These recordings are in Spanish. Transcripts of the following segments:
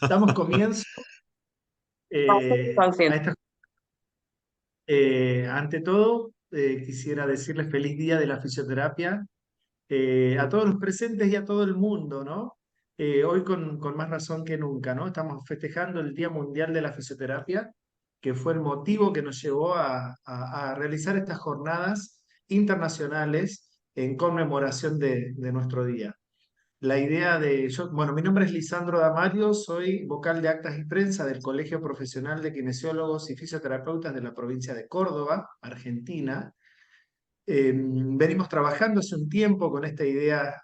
Damos comienzo a Consciente. esta. Ante todo, quisiera decirles feliz día de la fisioterapia a todos los presentes y a todo el mundo, ¿no? Hoy con más razón que nunca, ¿no? Estamos festejando el Día Mundial de la Fisioterapia, que fue el motivo que nos llevó a realizar estas jornadas internacionales en conmemoración de nuestro día. La idea bueno, mi nombre es Lisandro Damario, soy vocal de actas y prensa del Colegio Profesional de Kinesiólogos y Fisioterapeutas de la provincia de Córdoba, Argentina. Venimos trabajando hace un tiempo con esta idea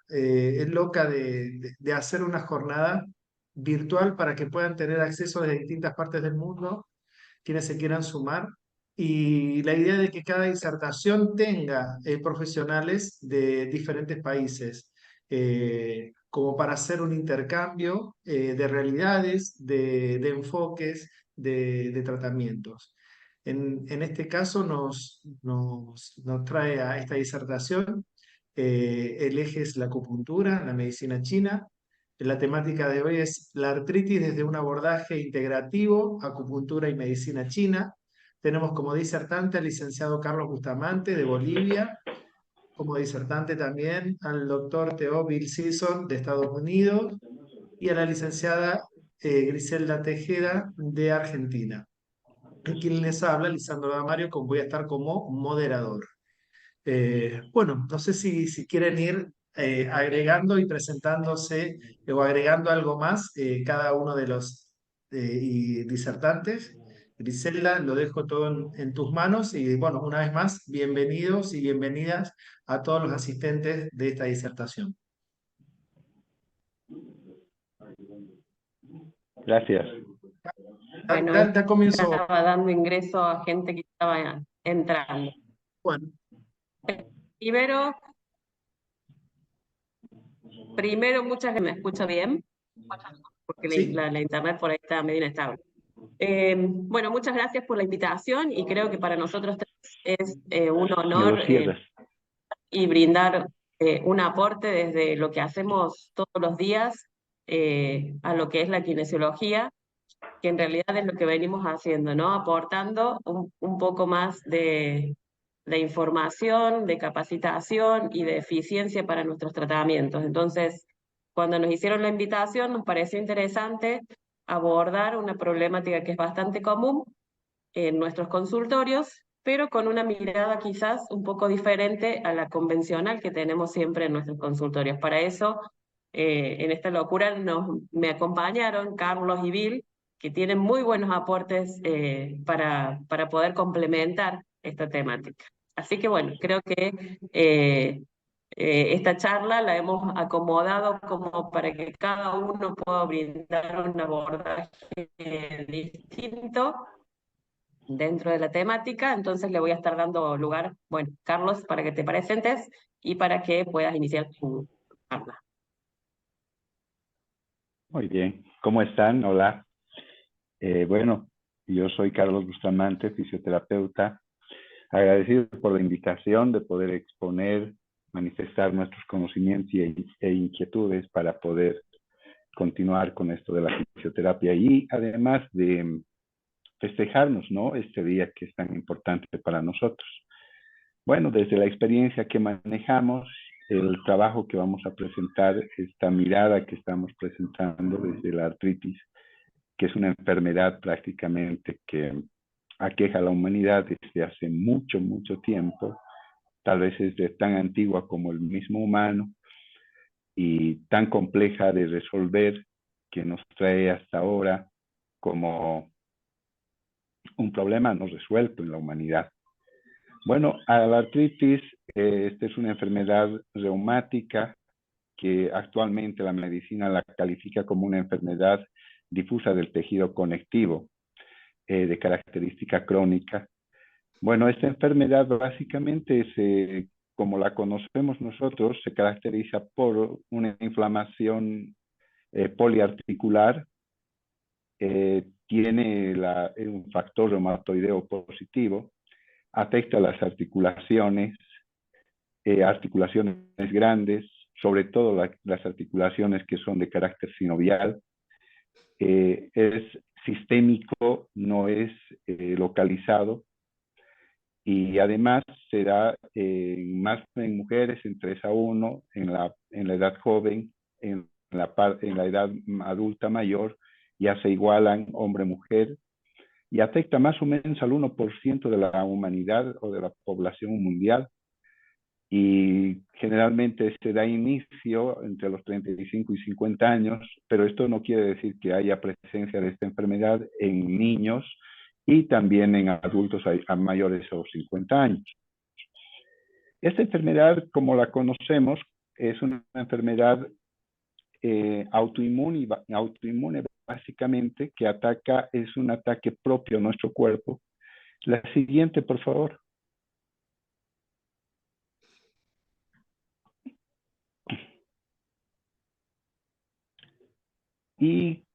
loca de hacer una jornada virtual para que puedan tener acceso desde distintas partes del mundo quienes se quieran sumar. Y la idea de que cada disertación tenga profesionales de diferentes países, como para hacer un intercambio de realidades, de enfoques, de tratamientos. En este caso nos trae a esta disertación, el eje es la acupuntura, la medicina china. La temática de hoy es la artritis desde un abordaje integrativo, acupuntura y medicina china. Tenemos como disertante al licenciado Carlos Bustamante de Bolivia, como disertante también al doctor Theo Bill Sison de Estados Unidos y a la licenciada Griselda Tejeda de Argentina. Y quien les habla, Lisandro Damario, voy a estar como moderador. Bueno, no sé si quieren ir agregando y presentándose o agregando algo más cada uno de los disertantes. Griselda, lo dejo todo en tus manos y bueno, una vez más, bienvenidos y bienvenidas a todos los asistentes de esta disertación. Gracias. Bueno, Da comienzo. estaba dando ingreso a gente que estaba entrando. Bueno, Primero, primero muchas que me escucha bien, porque sí, la internet por ahí está medio inestable. Bueno, muchas gracias por la invitación y creo que para nosotros es un Me lo honor cierras. y brindar un aporte desde lo que hacemos todos los días a lo que es la kinesiología, que en realidad es lo que venimos haciendo, ¿no? Aportando un poco más de información, de capacitación y de eficiencia para nuestros tratamientos. Entonces, cuando nos hicieron la invitación, nos pareció interesante abordar una problemática que es bastante común en nuestros consultorios, pero con una mirada quizás un poco diferente a la convencional que tenemos siempre en nuestros consultorios. Para eso, en esta locura me acompañaron Carlos y Bill, que tienen muy buenos aportes para poder complementar esta temática. Así que bueno, creo que esta charla la hemos acomodado como para que cada uno pueda brindar un abordaje distinto dentro de la temática, entonces le voy a estar dando lugar, bueno, Carlos, para que te presentes y para que puedas iniciar tu charla. Muy bien. ¿Cómo están? Hola. Bueno, yo soy Carlos Bustamante, fisioterapeuta. Agradecido por la invitación de poder exponer, manifestar nuestros conocimientos e inquietudes para poder continuar con esto de la fisioterapia y además de festejarnos, ¿no? Este día que es tan importante para nosotros. Bueno, desde la experiencia que manejamos, el trabajo que vamos a presentar, esta mirada que estamos presentando desde la artritis, que es una enfermedad prácticamente que aqueja a la humanidad desde hace mucho, mucho tiempo, tal vez es de tan antigua como el mismo humano y tan compleja de resolver que nos trae hasta ahora como un problema no resuelto en la humanidad. Bueno, a la artritis, esta es una enfermedad reumática que actualmente la medicina la califica como una enfermedad difusa del tejido conectivo, de característica crónica. Bueno, esta enfermedad básicamente, como la conocemos nosotros, se caracteriza por una inflamación poliarticular, tiene un factor reumatoideo positivo, afecta las articulaciones grandes, sobre todo las articulaciones que son de carácter sinovial, Es sistémico, no es localizado, y además se da más en mujeres en 3:1, en la edad joven, en la edad adulta mayor, ya se igualan hombre-mujer, y afecta más o menos al 1% de la humanidad o de la población mundial, y generalmente se da inicio entre los 35 y 50 años, pero esto no quiere decir que haya presencia de esta enfermedad en niños y también en adultos a mayores de 50 años. Esta enfermedad, como la conocemos, es una enfermedad autoinmune básicamente, que ataca, es un ataque propio a nuestro cuerpo. La siguiente, por favor. Y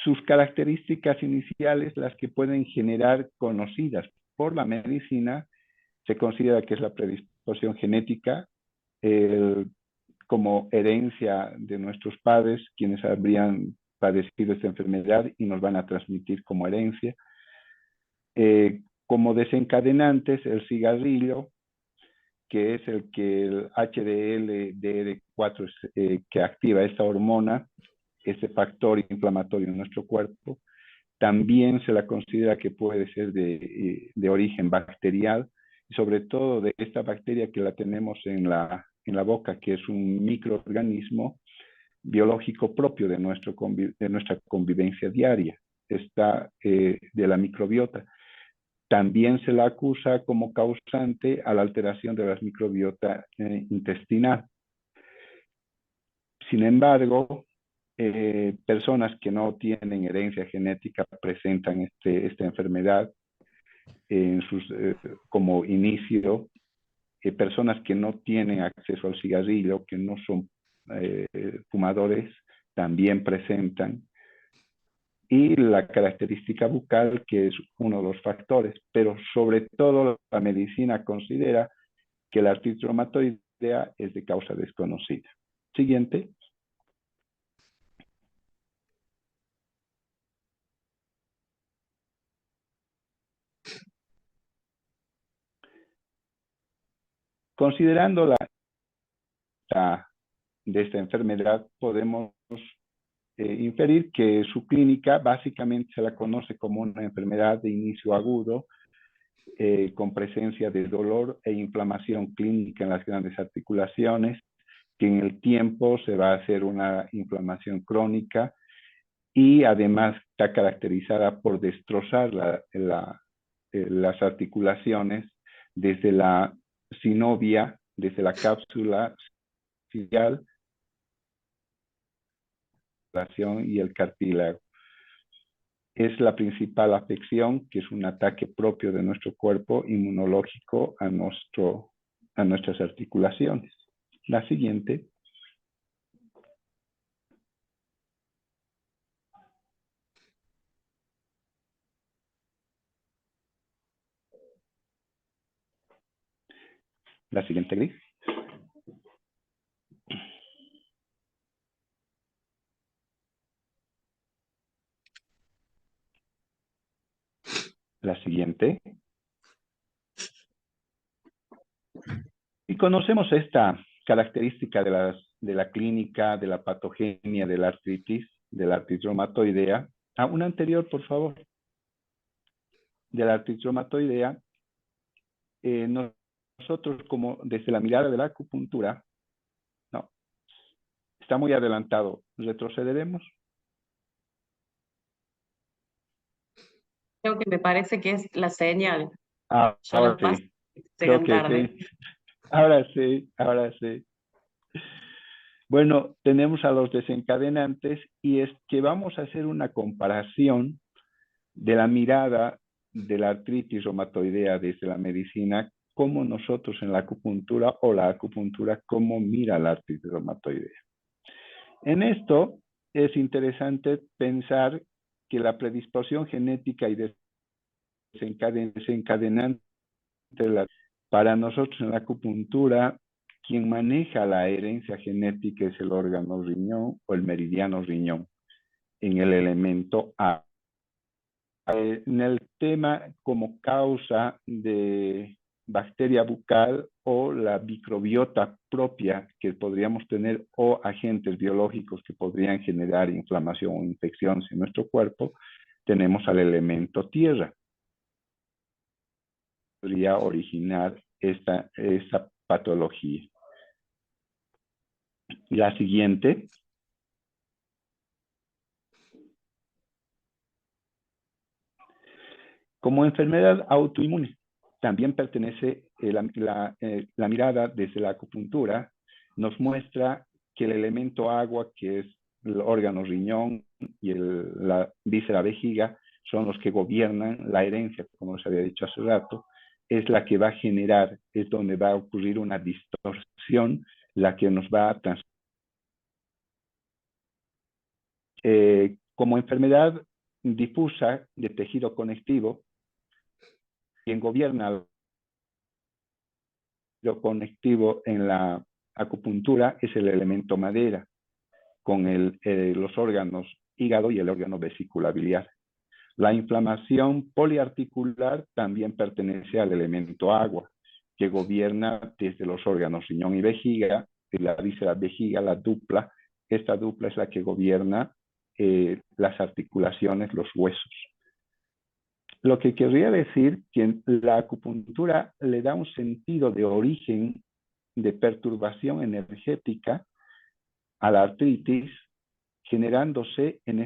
sus características iniciales, las que pueden generar conocidas por la medicina, se considera que es la predisposición genética, como herencia de nuestros padres, quienes habrían padecido esta enfermedad y nos van a transmitir como herencia. Como desencadenantes, el cigarrillo, que es el HDL-DR4 que activa esta hormona, este factor inflamatorio en nuestro cuerpo. También se la considera que puede ser de origen bacterial, y sobre todo de esta bacteria que la tenemos en la boca, que es un microorganismo biológico propio de nuestra convivencia diaria, está de la microbiota. También se la acusa como causante a la alteración de la microbiota intestinal. Sin embargo, personas que no tienen herencia genética presentan esta enfermedad como inicio. Personas que no tienen acceso al cigarrillo, que no son fumadores, también presentan. Y la característica bucal, que es uno de los factores, pero sobre todo la medicina considera que la artritis reumatoidea es de causa desconocida. Siguiente. Considerando de esta enfermedad, podemos inferir que su clínica básicamente se la conoce como una enfermedad de inicio agudo, con presencia de dolor e inflamación clínica en las grandes articulaciones, que en el tiempo se va a hacer una inflamación crónica, y además está caracterizada por destrozar las articulaciones desde la sinovia, desde la cápsula ciliar y el cartílago. Es la principal afección, que es un ataque propio de nuestro cuerpo inmunológico a nuestras articulaciones. La siguiente. La siguiente, Gris. La siguiente. Y conocemos esta característica de la clínica, de la patogenia de la artritis reumatoidea. Una anterior, por favor. De la artritis reumatoidea, nosotros, como desde la mirada de la acupuntura, no, está muy adelantado. ¿Retrocederemos? Creo que me parece que es la señal. Ya Ahora los pasos sí. Creo llegan que tarde. sí. Ahora sí, ahora sí. Bueno, tenemos a los desencadenantes, y es que vamos a hacer una comparación de la mirada de la artritis reumatoidea desde la medicina, como nosotros en la acupuntura, o la acupuntura cómo mira la artritis reumatoidea. En esto es interesante pensar que la predisposición genética y desencadenante para nosotros en la acupuntura, quien maneja la herencia genética es el órgano riñón o el meridiano riñón. en el elemento A. En el tema como causa de bacteria bucal o la microbiota propia que podríamos tener o agentes biológicos que podrían generar inflamación o infecciones en nuestro cuerpo, tenemos al elemento tierra. Podría originar esta patología. La siguiente. Como enfermedad autoinmune, también pertenece la mirada desde la acupuntura, nos muestra que el elemento agua, que es el órgano riñón y la víscera vejiga, son los que gobiernan la herencia, como les había dicho hace rato, es la que va a generar, es donde va a ocurrir una distorsión, la que nos va a transformar. Como enfermedad difusa de tejido conectivo, quien gobierna lo conectivo en la acupuntura es el elemento madera, con los órganos hígado y el órgano vesícula biliar. La inflamación poliarticular también pertenece al elemento agua, que gobierna desde los órganos riñón y vejiga, de la víscera vejiga, la dupla. Esta dupla es la que gobierna las articulaciones, los huesos. Lo que querría decir que la acupuntura le da un sentido de origen de perturbación energética a la artritis, generándose en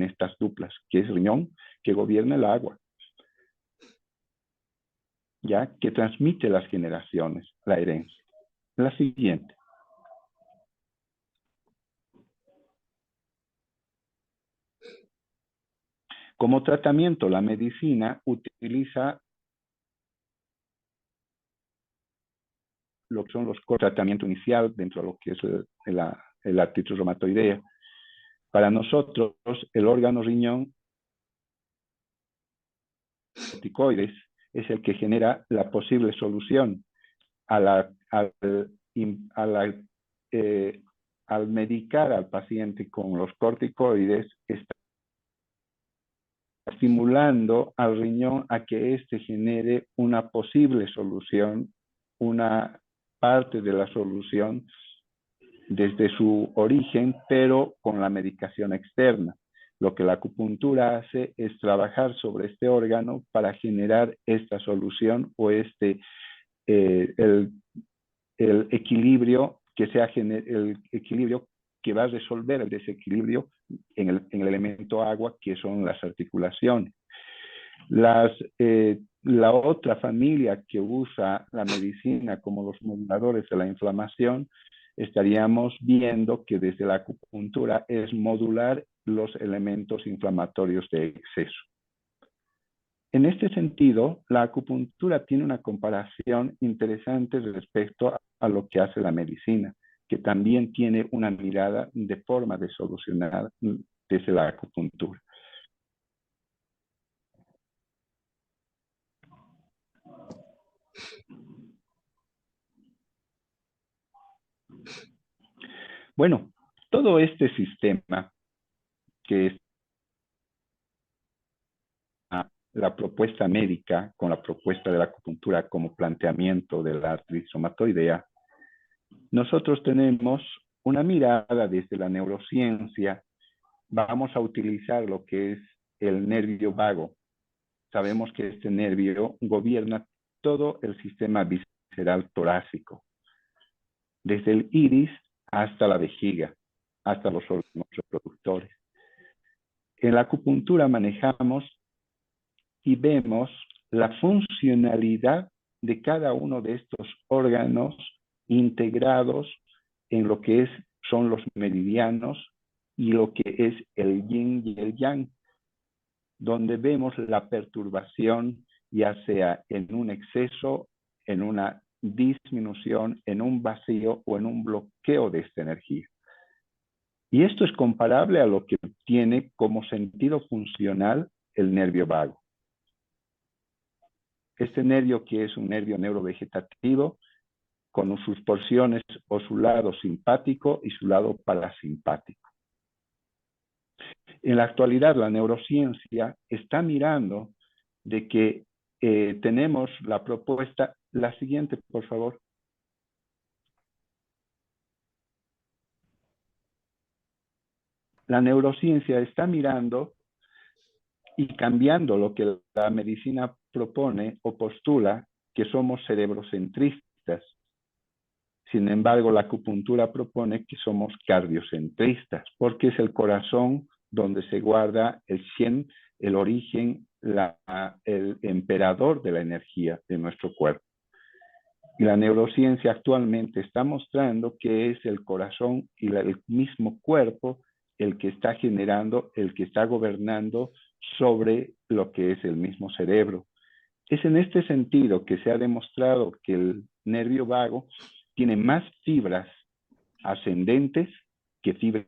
estas duplas, que es riñón, que gobierna el agua, ya que transmite las generaciones, la herencia. La siguiente. Como tratamiento, la medicina utiliza lo que son los tratamiento inicial dentro de lo que es la artritis reumatoidea. Para nosotros, el órgano riñón, corticoides, es el que genera la posible solución al medicar al paciente con los corticoides, está estimulando al riñón a que éste genere una posible solución, una parte de la solución desde su origen, pero con la medicación externa. Lo que la acupuntura hace es trabajar sobre este órgano para generar esta solución o el equilibrio el equilibrio que va a resolver el desequilibrio en el elemento agua, que son las articulaciones. La otra familia que usa la medicina como los moduladores de la inflamación, estaríamos viendo que desde la acupuntura es modular los elementos inflamatorios de exceso. En este sentido, la acupuntura tiene una comparación interesante respecto a lo que hace la medicina, que también tiene una mirada de forma de solucionar desde la acupuntura. Bueno, todo este sistema que es la propuesta médica con la propuesta de la acupuntura como planteamiento de la artritis reumatoidea, nosotros tenemos una mirada desde la neurociencia. Vamos a utilizar lo que es el nervio vago. Sabemos que este nervio gobierna todo el sistema visceral torácico, desde el iris hasta la vejiga, hasta los órganos reproductores. En la acupuntura manejamos y vemos la funcionalidad de cada uno de estos órganos integrados en lo que son los meridianos y lo que es el yin y el yang, donde vemos la perturbación, ya sea en un exceso, en una disminución, en un vacío o en un bloqueo de esta energía. Y esto es comparable a lo que tiene como sentido funcional el nervio vago. Este nervio, que es un nervio neurovegetativo, con sus porciones o su lado simpático y su lado parasimpático. En la actualidad, la neurociencia está mirando de que tenemos la propuesta, la siguiente, por favor. La neurociencia está mirando y cambiando lo que la medicina propone o postula, que somos cerebrocentristas. Sin embargo, la acupuntura propone que somos cardiocentristas, porque es el corazón donde se guarda el Shen, el origen, el emperador de la energía de nuestro cuerpo. Y la neurociencia actualmente está mostrando que es el corazón y el mismo cuerpo el que está generando, el que está gobernando sobre lo que es el mismo cerebro. Es en este sentido que se ha demostrado que el nervio vago tiene más fibras ascendentes que fibras.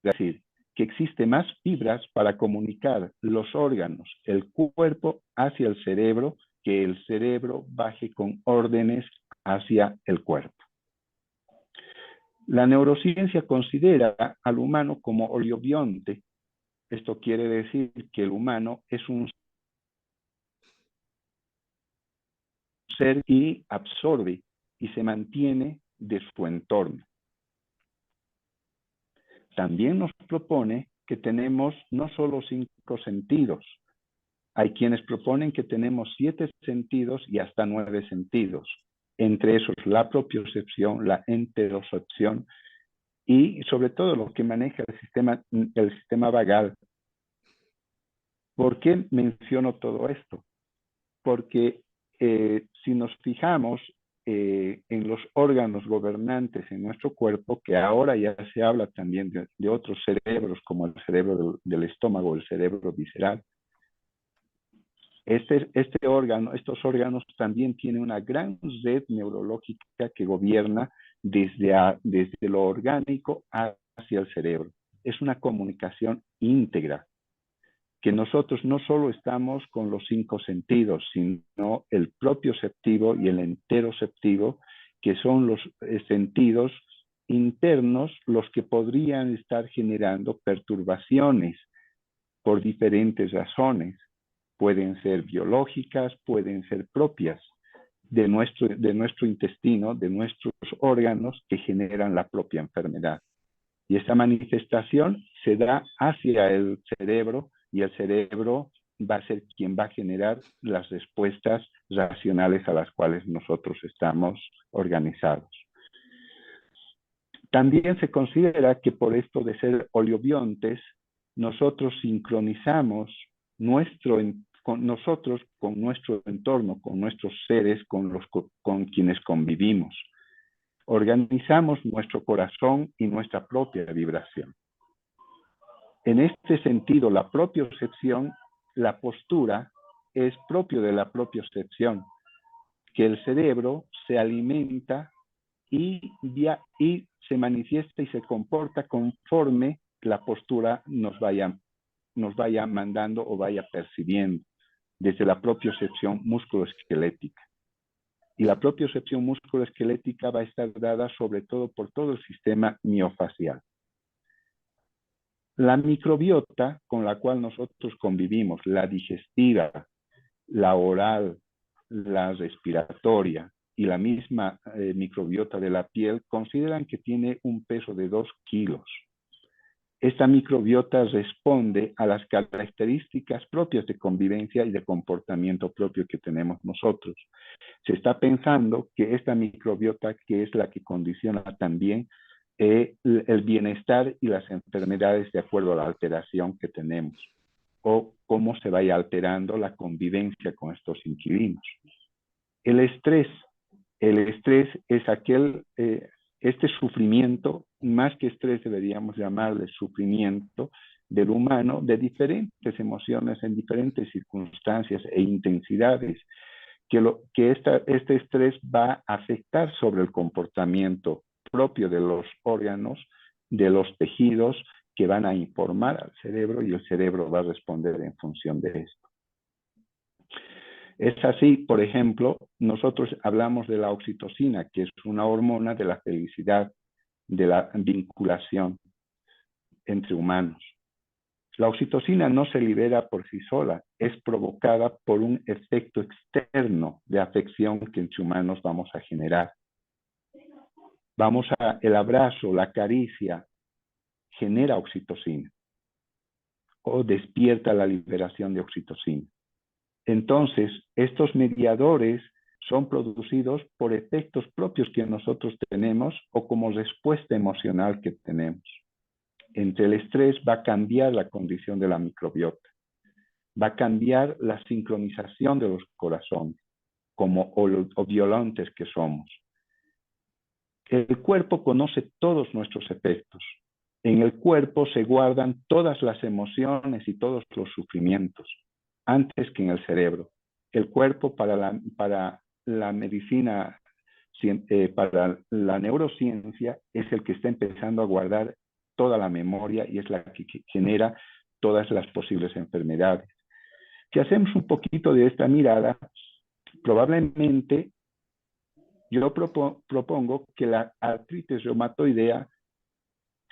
Es decir, que existe más fibras para comunicar los órganos, el cuerpo hacia el cerebro, que el cerebro baje con órdenes hacia el cuerpo. La neurociencia considera al humano como oliobionte. Esto quiere decir que el humano es un ser y absorbe y se mantiene de su entorno. También nos propone que tenemos no solo 5 sentidos. Hay quienes proponen que tenemos 7 sentidos y hasta 9 sentidos. Entre esos la propiocepción, la enterocepción y sobre todo lo que maneja el sistema vagal. ¿Por qué menciono todo esto? Porque si nos fijamos en los órganos gobernantes en nuestro cuerpo, que ahora ya se habla también de otros cerebros, como el cerebro del estómago, el cerebro visceral, estos órganos también tienen una gran red neurológica que gobierna desde lo orgánico hacia el cerebro. Es una comunicación íntegra, que nosotros no solo estamos con los 5 sentidos, sino el propioceptivo y el enteroceptivo, que son los sentidos internos los que podrían estar generando perturbaciones por diferentes razones. Pueden ser biológicas, pueden ser propias de nuestro intestino, de nuestros órganos que generan la propia enfermedad. Y esta manifestación se da hacia el cerebro y el cerebro va a ser quien va a generar las respuestas racionales a las cuales nosotros estamos organizados. También se considera que por esto de ser oliobiontes, nosotros sincronizamos nosotros con nuestro entorno, con nuestros seres, con quienes convivimos. Organizamos nuestro corazón y nuestra propia vibración. En este sentido, la propiocepción, la postura, es propio de la propiocepción, que el cerebro se alimenta y se manifiesta y se comporta conforme la postura nos vaya mandando o vaya percibiendo, desde la propiocepción musculoesquelética. Y la propiocepción musculoesquelética va a estar dada sobre todo por todo el sistema miofacial. La microbiota con la cual nosotros convivimos, la digestiva, la oral, la respiratoria y la misma microbiota de la piel, consideran que tiene un peso de 2 kilos. Esta microbiota responde a las características propias de convivencia y de comportamiento propio que tenemos nosotros. Se está pensando que esta microbiota, que es la que condiciona también el bienestar y las enfermedades de acuerdo a la alteración que tenemos o cómo se vaya alterando la convivencia con estos inquilinos. El estrés es este sufrimiento, más que estrés deberíamos llamarle sufrimiento del humano, de diferentes emociones en diferentes circunstancias e intensidades, que este estrés va a afectar sobre el comportamiento propio de los órganos, de los tejidos, que van a informar al cerebro y el cerebro va a responder en función de esto. Es así, por ejemplo, nosotros hablamos de la oxitocina, que es una hormona de la felicidad, de la vinculación entre humanos. La oxitocina no se libera por sí sola, es provocada por un efecto externo de afección que entre humanos vamos a generar. El abrazo, la caricia, genera oxitocina o despierta la liberación de oxitocina. Entonces, estos mediadores son producidos por efectos propios que nosotros tenemos o como respuesta emocional que tenemos. Entre el estrés va a cambiar la condición de la microbiota, va a cambiar la sincronización de los corazones, como violantes que somos. El cuerpo conoce todos nuestros efectos. En el cuerpo se guardan todas las emociones y todos los sufrimientos, antes que en el cerebro. El cuerpo para la medicina, para la neurociencia, es el que está empezando a guardar toda la memoria y es la que genera todas las posibles enfermedades. Si hacemos un poquito de esta mirada, probablemente yo propongo que la artritis reumatoidea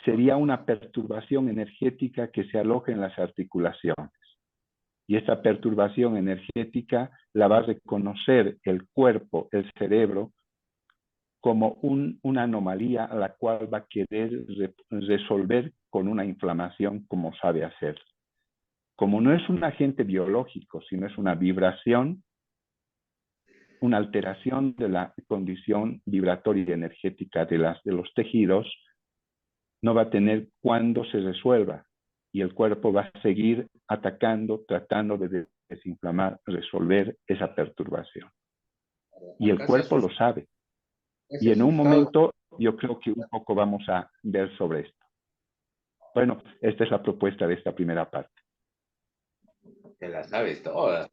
sería una perturbación energética que se aloja en las articulaciones. Y esta perturbación energética la va a reconocer el cuerpo, el cerebro, como una anomalía a la cual va a querer resolver con una inflamación como sabe hacer. Como no es un agente biológico, sino es una vibración, una alteración de la condición vibratoria y energética de los tejidos, no va a tener cuándo se resuelva y el cuerpo va a seguir atacando, tratando de desinflamar, resolver esa perturbación. Y el cuerpo lo sabe. Y en un momento yo creo que un poco vamos a ver sobre esto. Bueno, esta es la propuesta de esta primera parte. Te la sabes toda.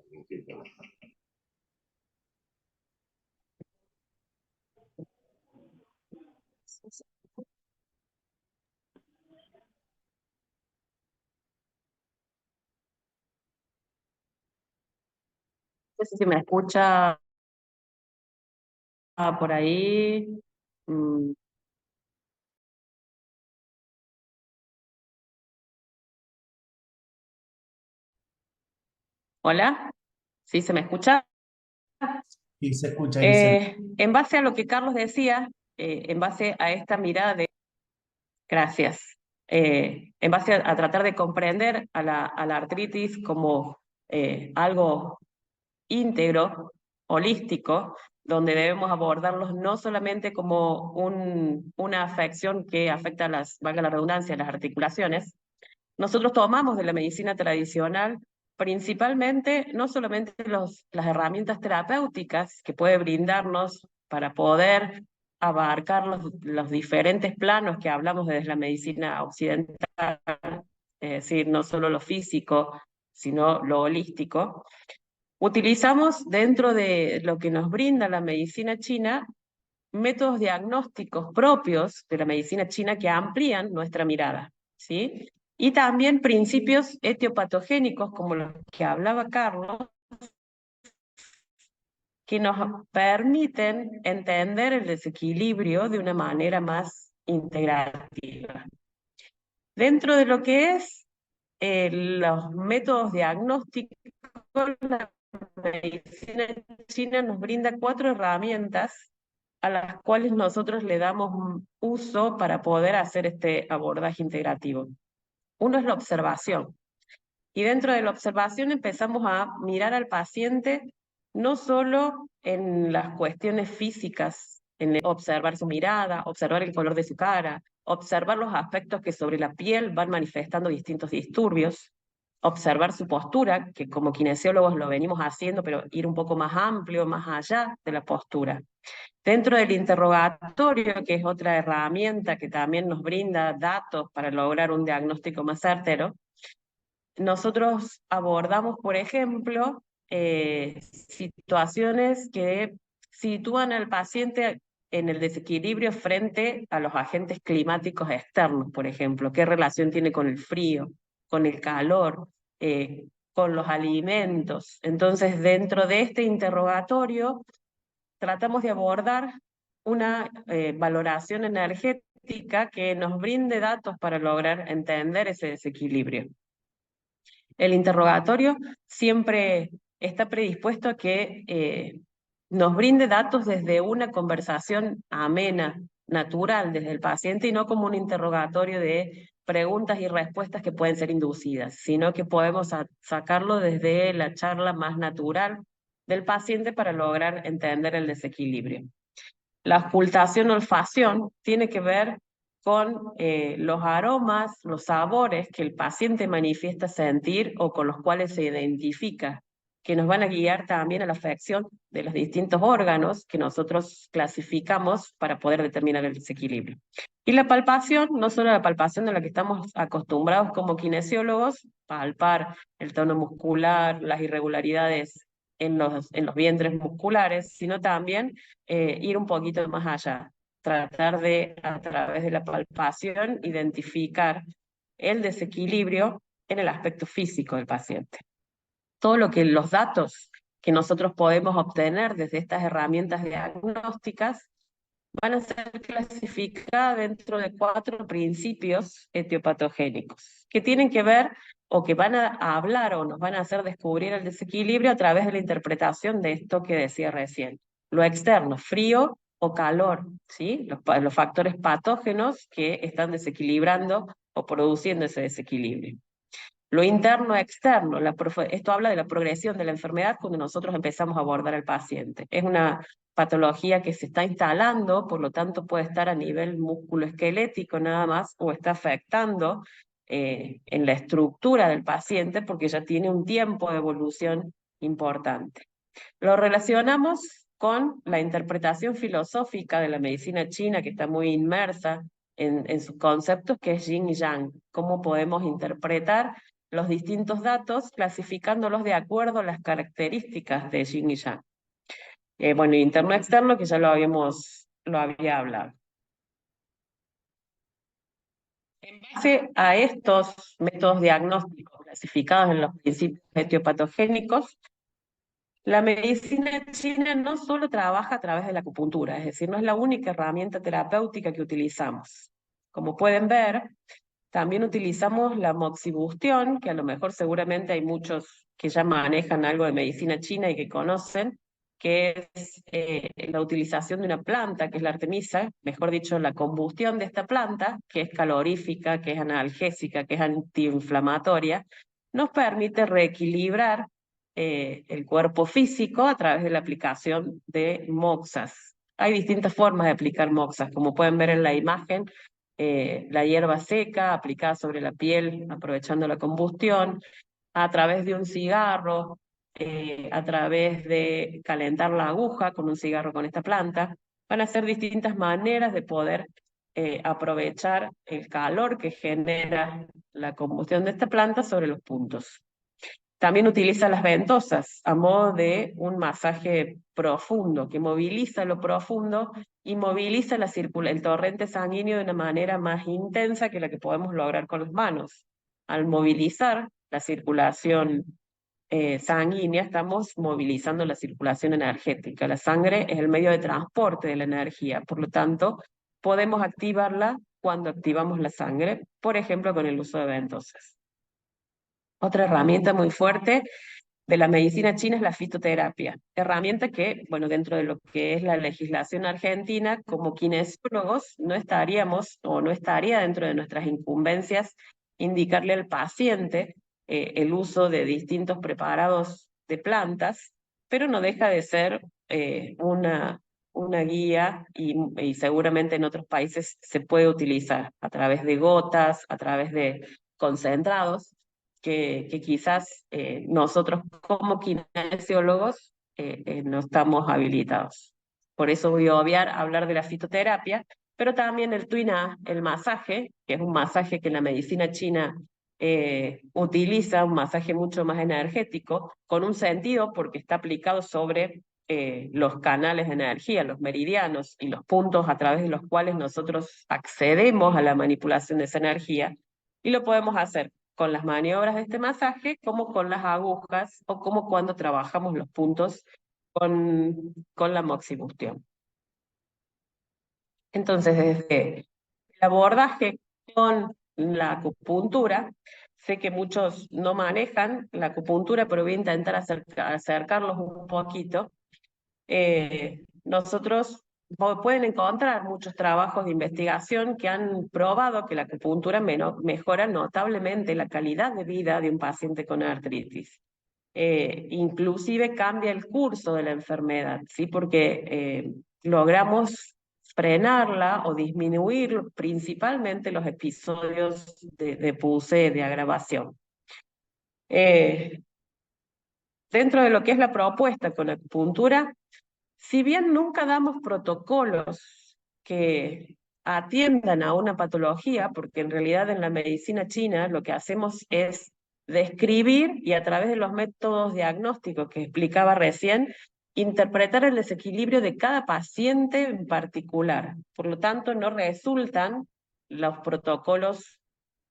No sé si me escucha por ahí. Mm, ¿Hola? ¿Sí se me escucha? Y se escucha, Gisela. En base a lo que Carlos decía, en base a esta mirada de... Gracias. En base a tratar de comprender a la artritis como algo íntegro, holístico, donde debemos abordarlos no solamente como una afección que afecta a valga la redundancia, a las articulaciones. Nosotros tomamos de la medicina tradicional principalmente no solamente las herramientas terapéuticas que puede brindarnos para poder abarcar los diferentes planos que hablamos desde la medicina occidental, es decir, no solo lo físico, sino lo holístico. Utilizamos dentro de lo que nos brinda la medicina china métodos diagnósticos propios de la medicina china que amplían nuestra mirada, ¿sí? Y también principios etiopatogénicos, como los que hablaba Carlos, que nos permiten entender el desequilibrio de una manera más integrativa. Dentro de lo que es los métodos diagnósticos, la medicina china nos brinda 4 herramientas a las cuales nosotros le damos uso para poder hacer este abordaje integrativo. Uno es la observación. Y dentro de la observación empezamos a mirar al paciente no solo en las cuestiones físicas, en observar su mirada, observar el color de su cara, observar los aspectos que sobre la piel van manifestando distintos disturbios, observar su postura, que como kinesiólogos lo venimos haciendo, pero ir un poco más amplio, más allá de la postura. Dentro del interrogatorio, que es otra herramienta que también nos brinda datos para lograr un diagnóstico más certero, nosotros abordamos, por ejemplo, situaciones que sitúan al paciente en el desequilibrio frente a los agentes climáticos externos, por ejemplo. ¿Qué relación tiene con el frío, con el calor? con los alimentos. Entonces, dentro de este interrogatorio, tratamos de abordar una valoración energética que nos brinde datos para lograr entender ese desequilibrio. El interrogatorio siempre está predispuesto a que nos brinde datos desde una conversación amena, natural, desde el paciente, y no como un interrogatorio de preguntas y respuestas que pueden ser inducidas, sino que podemos sacarlo desde la charla más natural del paciente para lograr entender el desequilibrio. La ocultación-olfacción tiene que ver con los aromas, los sabores que el paciente manifiesta sentir o con los cuales se identifica, que nos van a guiar también a la afección de los distintos órganos que nosotros clasificamos para poder determinar el desequilibrio. Y la palpación, no solo la palpación de la que estamos acostumbrados como kinesiólogos, palpar el tono muscular, las irregularidades en los vientres musculares, sino también ir un poquito más allá, tratar de, a través de la palpación, identificar el desequilibrio en el aspecto físico del paciente. Todo lo que los datos que nosotros podemos obtener desde estas herramientas diagnósticas van a ser clasificadas dentro de 4 principios etiopatogénicos, que tienen que ver o que van a hablar o nos van a hacer descubrir el desequilibrio a través de la interpretación de esto que decía recién. Lo externo, frío o calor, ¿sí? Los factores patógenos que están desequilibrando o produciendo ese desequilibrio. Lo interno externo, esto habla de la progresión de la enfermedad cuando nosotros empezamos a abordar al paciente. Es una patología que se está instalando, por lo tanto puede estar a nivel musculoesquelético nada más, o está afectando en la estructura del paciente porque ya tiene un tiempo de evolución importante. Lo relacionamos con la interpretación filosófica de la medicina china, que está muy inmersa en sus conceptos, que es yin y yang. Cómo podemos interpretar los distintos datos clasificándolos de acuerdo a las características de yin y yang. Bueno, interno-externo, que ya lo había hablado. En base a estos métodos diagnósticos clasificados en los principios etiopatogénicos, la medicina china no solo trabaja a través de la acupuntura, es decir, no es la única herramienta terapéutica que utilizamos. Como pueden ver, también utilizamos la moxibustión, que a lo mejor seguramente hay muchos que ya manejan algo de medicina china y que conocen, que es la utilización de una planta, que es la artemisa, mejor dicho, la combustión de esta planta, que es calorífica, que es analgésica, que es antiinflamatoria, nos permite reequilibrar el cuerpo físico a través de la aplicación de moxas. Hay distintas formas de aplicar moxas, como pueden ver en la imagen, la hierba seca aplicada sobre la piel, aprovechando la combustión, a través de un cigarro, a través de calentar la aguja con un cigarro con esta planta. Van a ser distintas maneras de poder aprovechar el calor que genera la combustión de esta planta sobre los puntos. También utiliza las ventosas a modo de un masaje profundo, que moviliza lo profundo y moviliza el torrente sanguíneo de una manera más intensa que la que podemos lograr con las manos. Al movilizar la circulación sanguínea, estamos movilizando la circulación energética. La sangre es el medio de transporte de la energía, por lo tanto, podemos activarla cuando activamos la sangre, por ejemplo, con el uso de ventosas. Otra herramienta muy fuerte de la medicina china es la fitoterapia, herramienta que, bueno, dentro de lo que es la legislación argentina, como kinesiólogos no estaríamos o no estaría dentro de nuestras incumbencias indicarle al paciente el uso de distintos preparados de plantas, pero no deja de ser una guía y seguramente en otros países se puede utilizar a través de gotas, a través de concentrados, que quizás nosotros como kinesiólogos no estamos habilitados. Por eso voy a obviar hablar de la fitoterapia, pero también el tuina, el masaje, que es un masaje que la medicina china utiliza, un masaje mucho más energético, con un sentido porque está aplicado sobre los canales de energía, los meridianos y los puntos a través de los cuales nosotros accedemos a la manipulación de esa energía, y lo podemos hacer con las maniobras de este masaje, como con las agujas o como cuando trabajamos los puntos con la moxibustión. Entonces, desde el abordaje con la acupuntura, sé que muchos no manejan la acupuntura, pero voy a intentar acercarlos un poquito. Nosotros pueden encontrar muchos trabajos de investigación que han probado que la acupuntura mejora notablemente la calidad de vida de un paciente con artritis. Inclusive cambia el curso de la enfermedad, ¿sí? Porque logramos frenarla o disminuir principalmente los episodios de puse, de agravación. Dentro de lo que es la propuesta con acupuntura, si bien nunca damos protocolos que atiendan a una patología, porque en realidad en la medicina china lo que hacemos es describir y a través de los métodos diagnósticos que explicaba recién, interpretar el desequilibrio de cada paciente en particular. Por lo tanto, no resultan los protocolos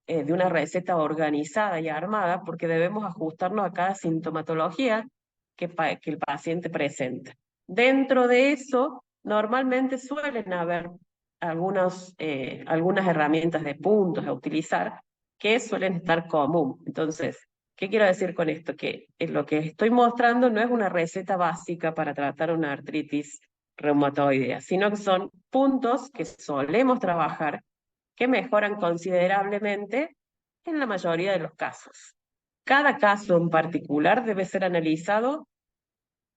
de una receta organizada y armada, porque debemos ajustarnos a cada sintomatología que el paciente presenta. Dentro de eso, normalmente suelen haber algunas herramientas de puntos a utilizar que suelen estar común. Entonces, ¿qué quiero decir con esto? Que lo que estoy mostrando no es una receta básica para tratar una artritis reumatoidea, sino que son puntos que solemos trabajar que mejoran considerablemente en la mayoría de los casos. Cada caso en particular debe ser analizado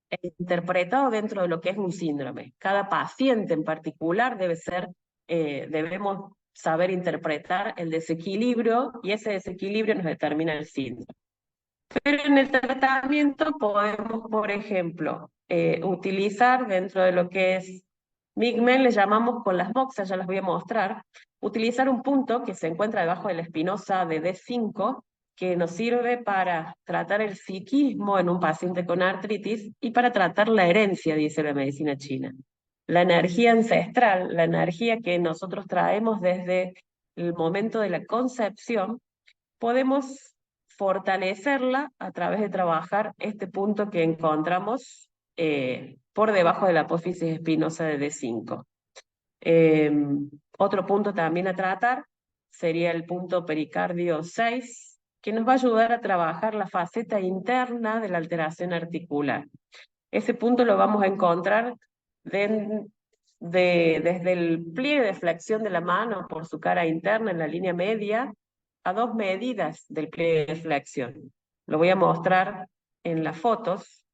e interpretado dentro de lo que es un síndrome. Cada paciente en particular debemos saber interpretar el desequilibrio y ese desequilibrio nos determina el síndrome. Pero en el tratamiento podemos, por ejemplo, utilizar dentro de lo que es Migmen, le llamamos con las moxas, ya las voy a mostrar, utilizar un punto que se encuentra debajo de la espinosa de D5, que nos sirve para tratar el psiquismo en un paciente con artritis y para tratar la herencia, dice la medicina china. La energía ancestral, la energía que nosotros traemos desde el momento de la concepción, podemos fortalecerla a través de trabajar este punto que encontramos por debajo de la apófisis espinosa de D5. Otro punto también a tratar sería el punto pericardio 6, que nos va a ayudar a trabajar la faceta interna de la alteración articular. Ese punto lo vamos a encontrar desde el pliegue de flexión de la mano por su cara interna en la línea media a 2 medidas del pliegue de flexión. Lo voy a mostrar en las fotos.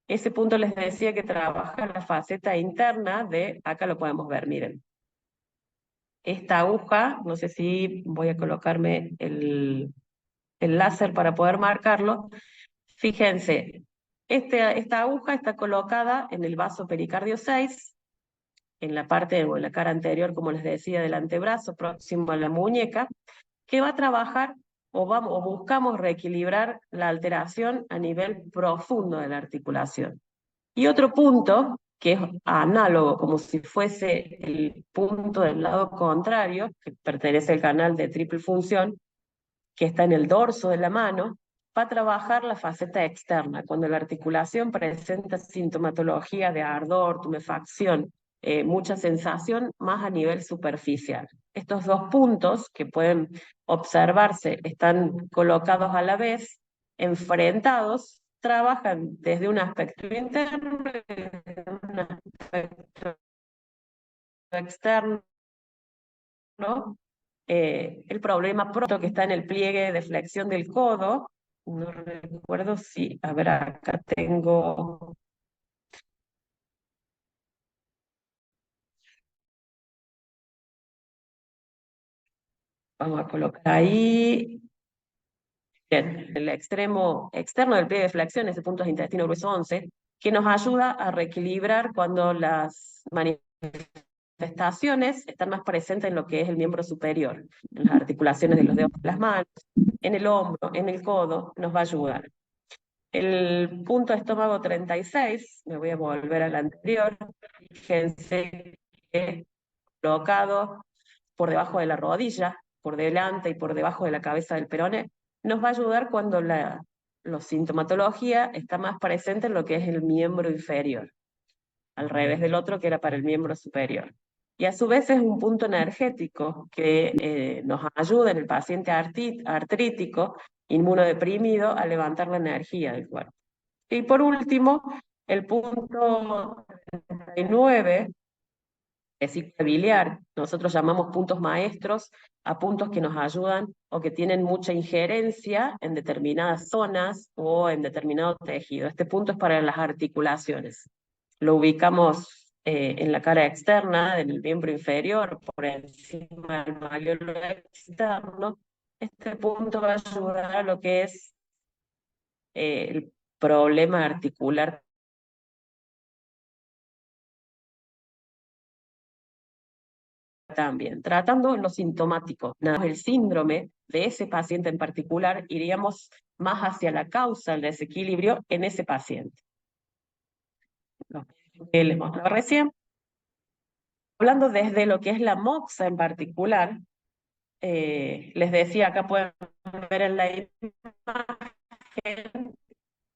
Ese punto les decía que trabaja la faceta interna de, acá lo podemos ver, miren. Esta aguja, no sé si voy a colocarme el láser para poder marcarlo. Fíjense, esta aguja está colocada en el vaso pericardio 6, en la parte o en la cara anterior, como les decía, del antebrazo, próximo a la muñeca, que va a trabajar o buscamos reequilibrar la alteración a nivel profundo de la articulación. Y otro punto, que es análogo, como si fuese el punto del lado contrario, que pertenece al canal de triple función, que está en el dorso de la mano, va a trabajar la faceta externa, cuando la articulación presenta sintomatología de ardor, tumefacción, mucha sensación más a nivel superficial. Estos dos puntos que pueden observarse están colocados a la vez, enfrentados, trabajan desde un aspecto interno y desde un aspecto externo, ¿no? El problema pronto que está en el pliegue de flexión del codo, no recuerdo si, a ver, acá tengo, vamos a colocar ahí, bien, el extremo externo del pliegue de flexión, ese punto es intestino grueso 11, que nos ayuda a reequilibrar cuando las manifestaciones están más presentes en lo que es el miembro superior, en las articulaciones de los dedos de las manos, en el hombro, en el codo, nos va a ayudar. El punto estómago 36, me voy a volver al anterior, fíjense que colocado por debajo de la rodilla, por delante y por debajo de la cabeza del peroné, nos va a ayudar cuando la sintomatología está más presente en lo que es el miembro inferior, al revés del otro que era para el miembro superior. Y a su vez es un punto energético que nos ayuda en el paciente artrítico, inmunodeprimido, a levantar la energía del cuerpo. Y por último, el punto 39 es ciclobiliar. Nosotros llamamos puntos maestros a puntos que nos ayudan o que tienen mucha injerencia en determinadas zonas o en determinado tejido. Este punto es para las articulaciones. Lo ubicamos en la cara externa del miembro inferior, por encima del malleolo externo. Este punto va a ayudar a lo que es el problema articular también. Tratando lo sintomático, el síndrome de ese paciente en particular, iríamos más hacia la causa del desequilibrio en ese paciente. Lo que les mostraba recién. Hablando desde lo que es la moxa en particular, les decía, acá pueden ver en la imagen,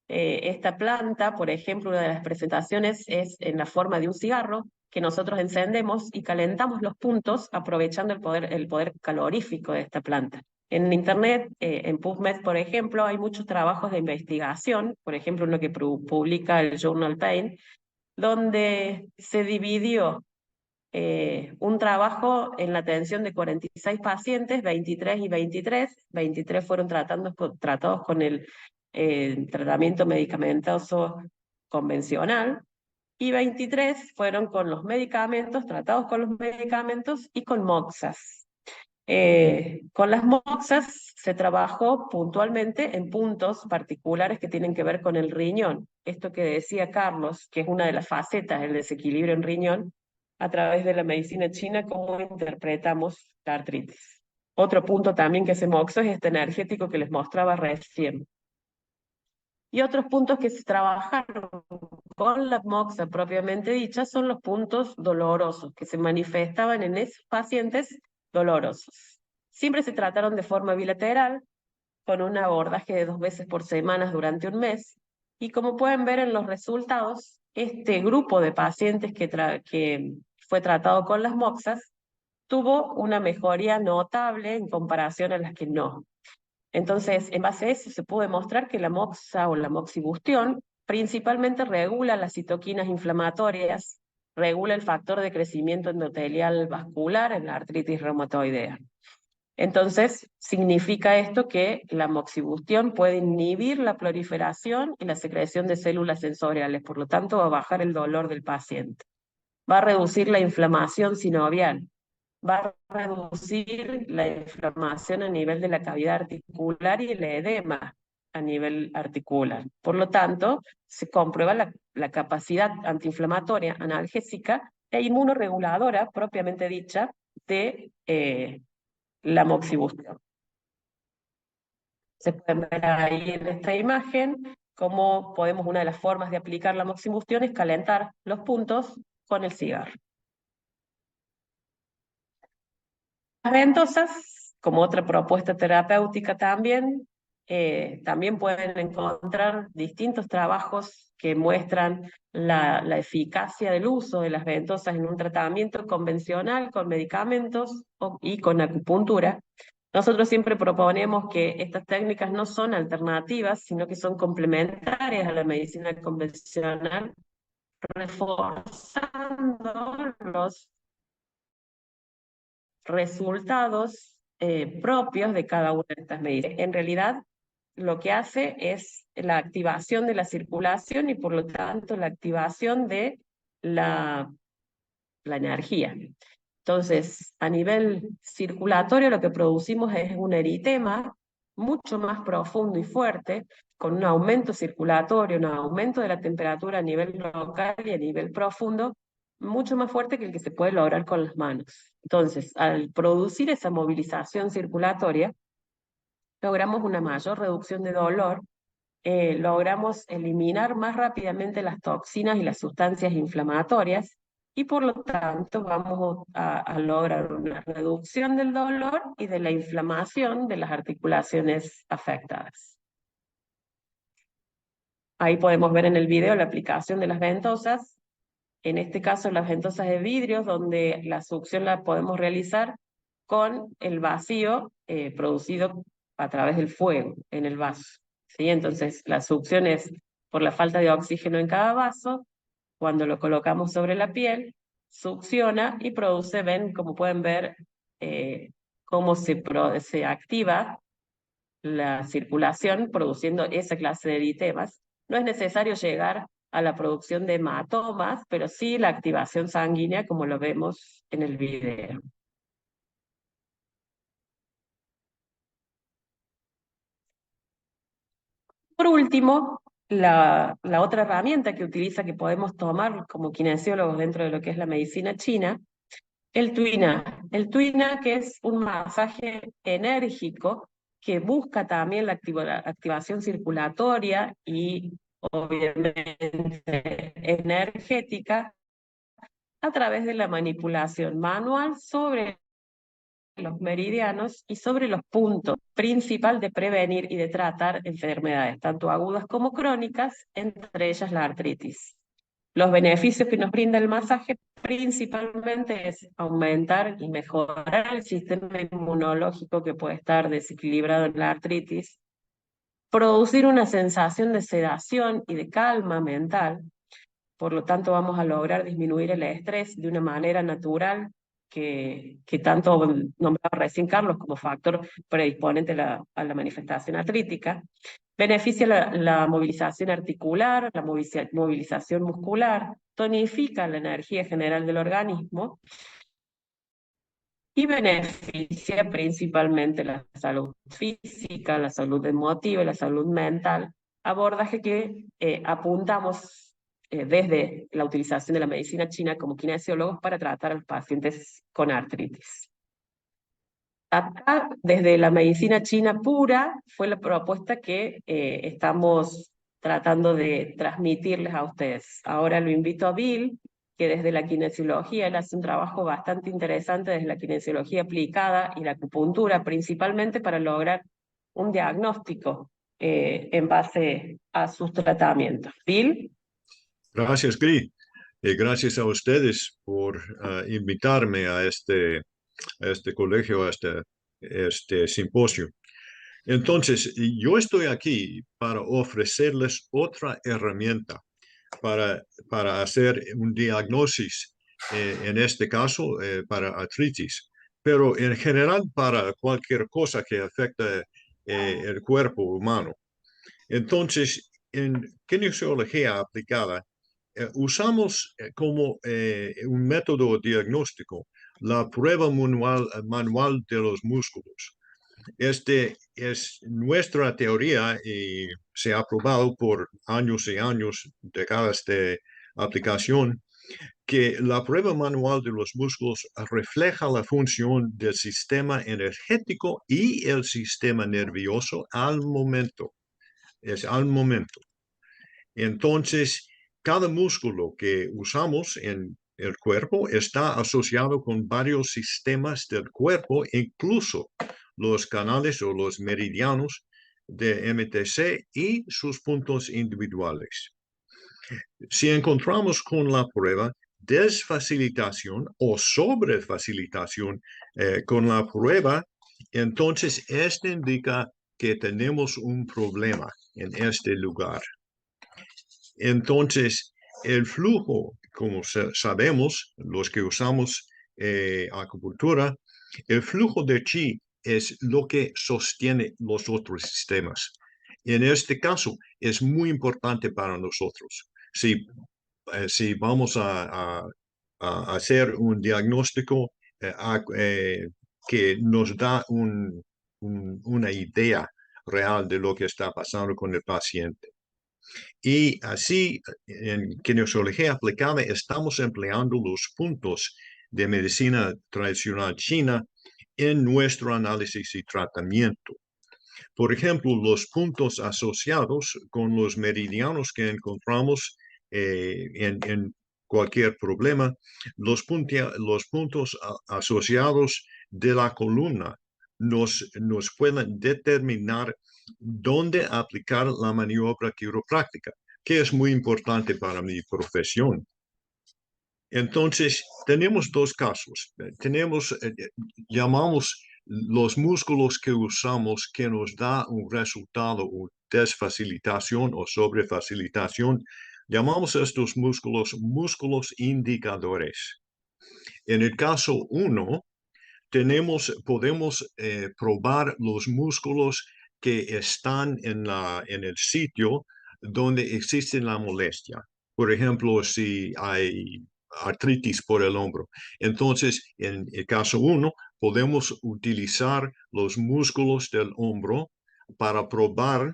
esta planta, por ejemplo, una de las presentaciones es en la forma de un cigarro que nosotros encendemos y calentamos los puntos aprovechando el poder calorífico de esta planta. En Internet, en PubMed, por ejemplo, hay muchos trabajos de investigación, por ejemplo, uno que publica el Journal Pain, donde se dividió un trabajo en la atención de 46 pacientes, 23 y 23 fueron tratados con el tratamiento medicamentoso convencional, y 23 fueron con los medicamentos, tratados con los medicamentos y con moxas. Con las moxas se trabajó puntualmente en puntos particulares que tienen que ver con el riñón. Esto que decía Carlos, que es una de las facetas del desequilibrio en riñón, a través de la medicina china, cómo interpretamos la artritis. Otro punto también que se moxó es este energético que les mostraba recién. Y otros puntos que se trabajaron con la moxa propiamente dicha son los puntos dolorosos, que se manifestaban en esos pacientes dolorosos. Siempre se trataron de forma bilateral, con un abordaje de 2 veces por semana durante un mes, y como pueden ver en los resultados, este grupo de pacientes que fue tratado con las moxas tuvo una mejoría notable en comparación a las que no. Entonces, en base a eso se pudo demostrar que la moxa o la moxibustión principalmente regula las citoquinas inflamatorias, regula el factor de crecimiento endotelial vascular en la artritis reumatoidea. Entonces, significa esto que la moxibustión puede inhibir la proliferación y la secreción de células sensoriales, por lo tanto va a bajar el dolor del paciente. Va a reducir la inflamación sinovial, va a reducir la inflamación a nivel de la cavidad articular y el edema a nivel articular. Por lo tanto, se comprueba la capacidad antiinflamatoria, analgésica e inmunoreguladora, propiamente dicha, de la moxibustión. Se pueden ver ahí en esta imagen cómo una de las formas de aplicar la moxibustión es calentar los puntos con el cigarro. Las ventosas, como otra propuesta terapéutica también pueden encontrar distintos trabajos que muestran la eficacia del uso de las ventosas en un tratamiento convencional con medicamentos y con acupuntura. Nosotros siempre proponemos que estas técnicas no son alternativas, sino que son complementarias a la medicina convencional, reforzando los resultados propios de cada una de estas medidas. En realidad, lo que hace es la activación de la circulación y por lo tanto la activación de la energía. Entonces, a nivel circulatorio lo que producimos es un eritema mucho más profundo y fuerte, con un aumento circulatorio, un aumento de la temperatura a nivel local y a nivel profundo, mucho más fuerte que el que se puede lograr con las manos. Entonces, al producir esa movilización circulatoria, logramos una mayor reducción de dolor, logramos eliminar más rápidamente las toxinas y las sustancias inflamatorias, y por lo tanto vamos a lograr una reducción del dolor y de la inflamación de las articulaciones afectadas. Ahí podemos ver en el video la aplicación de las ventosas. En este caso, las ventosas de vidrio, donde la succión la podemos realizar con el vacío producido a través del fuego en el vaso. ¿Sí? Entonces, la succión es por la falta de oxígeno en cada vaso. Cuando lo colocamos sobre la piel, succiona y produce, ven, como pueden ver, cómo se activa la circulación produciendo esa clase de eritemas. No es necesario llegar a la producción de hematomas, pero sí la activación sanguínea, como lo vemos en el video. Por último, la otra herramienta que utiliza, que podemos tomar como kinesiólogos dentro de lo que es la medicina china, el tuina. El tuina, que es un masaje enérgico que busca también la activación circulatoria y obviamente energética a través de la manipulación manual sobre los meridianos y sobre los puntos principal de prevenir y de tratar enfermedades, tanto agudas como crónicas, entre ellas la artritis. Los beneficios que nos brinda el masaje principalmente es aumentar y mejorar el sistema inmunológico que puede estar desequilibrado en la artritis, producir una sensación de sedación y de calma mental. Por lo tanto, vamos a lograr disminuir el estrés de una manera natural que tanto nombraba recién Carlos como factor predisponente a la manifestación artrítica. Beneficia la movilización articular, la movilización muscular, tonifica la energía general del organismo y beneficia principalmente la salud física, la salud emotiva y la salud mental, abordaje que apuntamos desde la utilización de la medicina china como kinesiólogos para tratar a los pacientes con artritis. Acá, desde la medicina china pura, fue la propuesta que estamos tratando de transmitirles a ustedes. Ahora lo invito a Bill, que desde la kinesiología, él hace un trabajo bastante interesante desde la kinesiología aplicada y la acupuntura, principalmente para lograr un diagnóstico en base a sus tratamientos. Bill. Gracias, Gri. Y gracias a ustedes por invitarme a este colegio, a este simposio. Entonces, yo estoy aquí para ofrecerles otra herramienta para hacer un diagnóstico, en este caso, para artritis, pero en general para cualquier cosa que afecte el cuerpo humano. Entonces, en kinesiología aplicada, usamos como un método diagnóstico la prueba manual de los músculos. Este es nuestra teoría y se ha probado por años y años, décadas de aplicación, que la prueba manual de los músculos refleja la función del sistema energético y el sistema nervioso al momento. Es al momento. Entonces, cada músculo que usamos en el cuerpo está asociado con varios sistemas del cuerpo, incluso los canales o los meridianos de MTC y sus puntos individuales. Si encontramos con la prueba desfacilitación o sobrefacilitación con la prueba, entonces esto indica que tenemos un problema en este lugar. Entonces, el flujo, como sabemos, los que usamos acupuntura, el flujo de chi es lo que sostiene los otros sistemas. En este caso, es muy importante para nosotros. Si vamos a hacer un diagnóstico que nos da una idea real de lo que está pasando con el paciente. Y así, en kinesiología aplicada, estamos empleando los puntos de medicina tradicional china en nuestro análisis y tratamiento. Por ejemplo, los puntos asociados con los meridianos que encontramos cualquier problema, los puntos asociados de la columna nos pueden determinar dónde aplicar la maniobra quiropráctica, que es muy importante para mi profesión. Entonces, tenemos dos casos. Llamamos los músculos que usamos que nos da un resultado, o desfacilitación o sobrefacilitación. Llamamos a estos músculos indicadores. En el caso 1, podemos probar los músculos que están en el sitio donde existe la molestia. Por ejemplo, si hay artritis por el hombro. Entonces, en el caso 1, podemos utilizar los músculos del hombro para probar,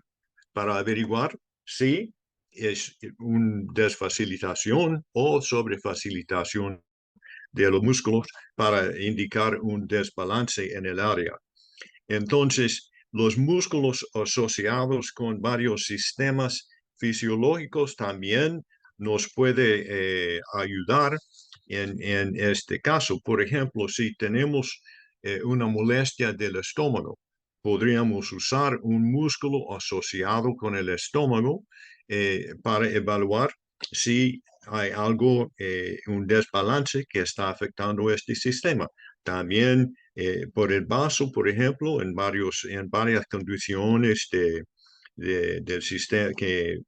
para averiguar si es una desfacilitación o sobrefacilitación de los músculos para indicar un desbalance en el área. Entonces, los músculos asociados con varios sistemas fisiológicos también nos puede ayudar en este caso. Por ejemplo, si tenemos una molestia del estómago, podríamos usar un músculo asociado con el estómago para evaluar si hay algo, un desbalance que está afectando este sistema. También por el vaso, por ejemplo, en varias condiciones del sistema que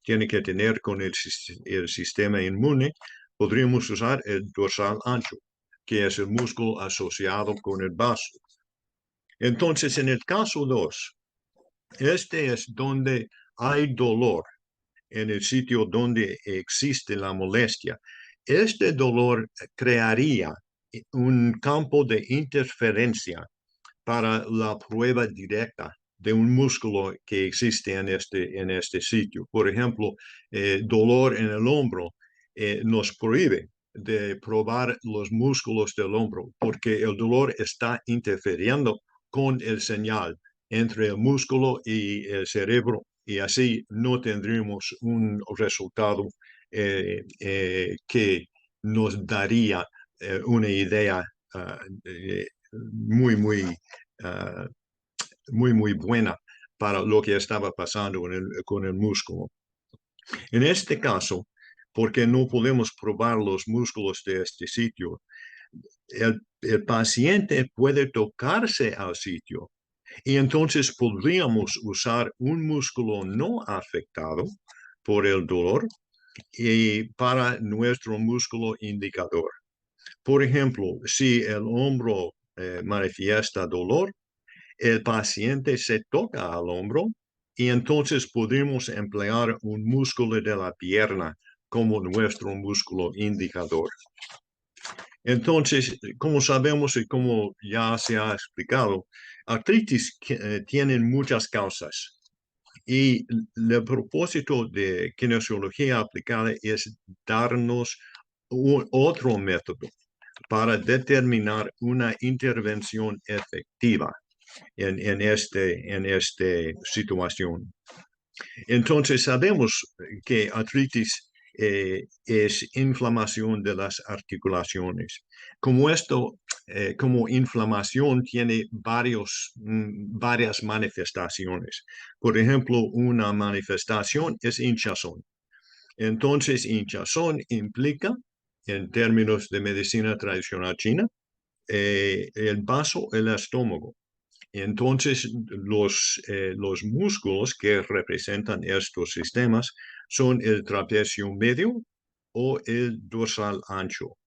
tiene que tener con el sistema inmune, podríamos usar el dorsal ancho, que es el músculo asociado con el vaso. Entonces, en el caso 2, este es donde hay dolor, en el sitio donde existe la molestia. Este dolor crearía un campo de interferencia para la prueba directa de un músculo que existe en este sitio. Por ejemplo, dolor en el hombro nos prohíbe de probar los músculos del hombro porque el dolor está interfiriendo con el señal entre el músculo y el cerebro y así no tendríamos un resultado que nos daría una idea muy, muy buena para lo que estaba pasando con el músculo. En este caso, porque no podemos probar los músculos de este sitio, el paciente puede tocarse al sitio y entonces podríamos usar un músculo no afectado por el dolor y para nuestro músculo indicador. Por ejemplo, si el hombro manifiesta dolor, el paciente se toca al hombro y entonces podemos emplear un músculo de la pierna como nuestro músculo indicador. Entonces, como sabemos y como ya se ha explicado, artritis tienen muchas causas y el propósito de kinesiología aplicada es darnos otro método para determinar una intervención efectiva en esta situación. Entonces, sabemos que artritis es inflamación de las articulaciones. Como inflamación tiene varias manifestaciones. Por ejemplo, una manifestación es hinchazón. Entonces, hinchazón implica, en términos de medicina tradicional china, el vaso, el estómago. Entonces, los músculos que representan estos sistemas son el trapecio medio o el dorsal ancho.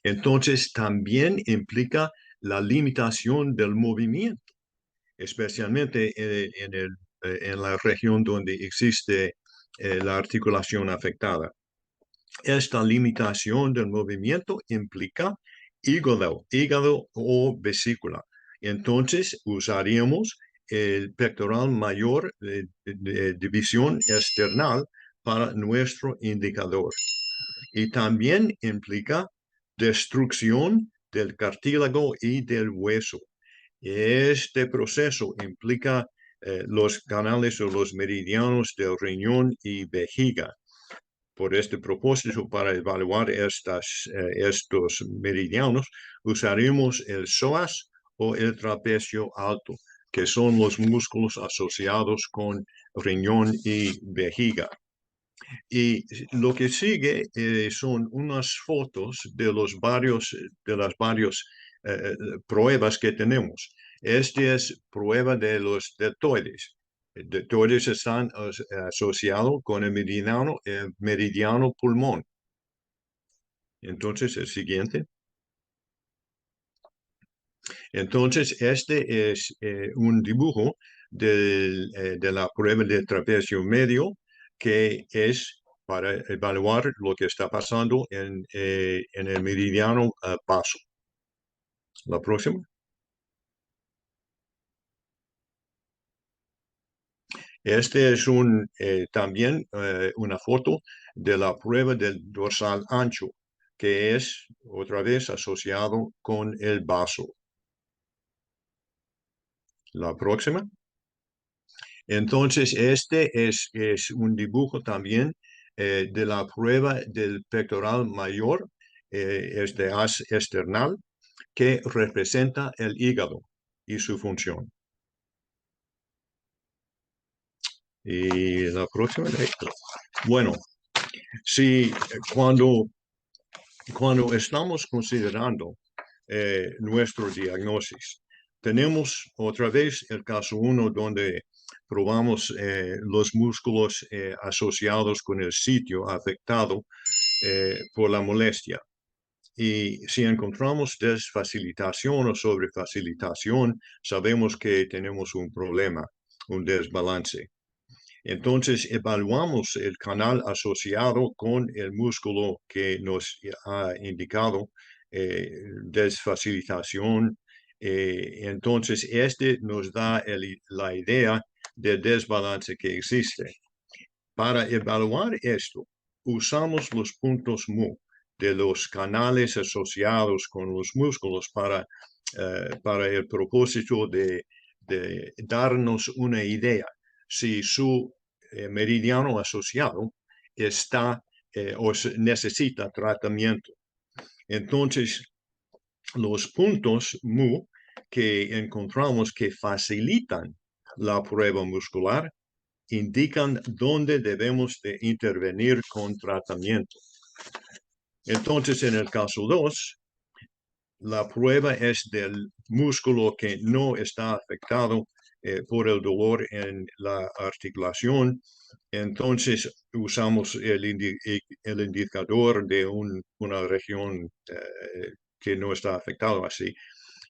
Entonces, también implica la limitación del movimiento, especialmente en la región donde existe la articulación afectada. Esta limitación del movimiento implica hígado o vesícula. Entonces, usaríamos el pectoral mayor de división external para nuestro indicador. Y también implica destrucción del cartílago y del hueso. Este proceso implica los canales o los meridianos del riñón y vejiga. Por este propósito, para evaluar estos meridianos, usaremos el psoas o el trapecio alto, que son los músculos asociados con riñón y vejiga. Y lo que sigue son unas fotos de las varias pruebas que tenemos. Esta es prueba de los deltoides. Deltoides están asociados con el meridiano pulmón. Entonces, el siguiente. Entonces, este es un dibujo de la prueba del trapecio medio, que es para evaluar lo que está pasando en el meridiano paso. La próxima. Este es también una foto de la prueba del dorsal ancho, que es otra vez asociado con el vaso. La próxima. Entonces, este es un dibujo también de la prueba del pectoral mayor, este haz external, que representa el hígado y su función. Y la próxima. Bueno, si cuando estamos considerando nuestro diagnóstico, tenemos otra vez el caso 1 donde probamos los músculos asociados con el sitio afectado por la molestia. Y si encontramos desfacilitación o sobrefacilitación, sabemos que tenemos un problema, un desbalance. Entonces, evaluamos el canal asociado con el músculo que nos ha indicado desfacilitación. Entonces, este nos da la idea del desbalance que existe. Para evaluar esto, usamos los puntos mu de los canales asociados con los músculos para el propósito de darnos una idea si su meridiano asociado está o necesita tratamiento. Entonces, los puntos mu que encontramos que facilitan la prueba muscular indican dónde debemos de intervenir con tratamiento. Entonces, en el caso 2, la prueba es del músculo que no está afectado por el dolor en la articulación. Entonces, usamos el indicador de una región que no está afectado así.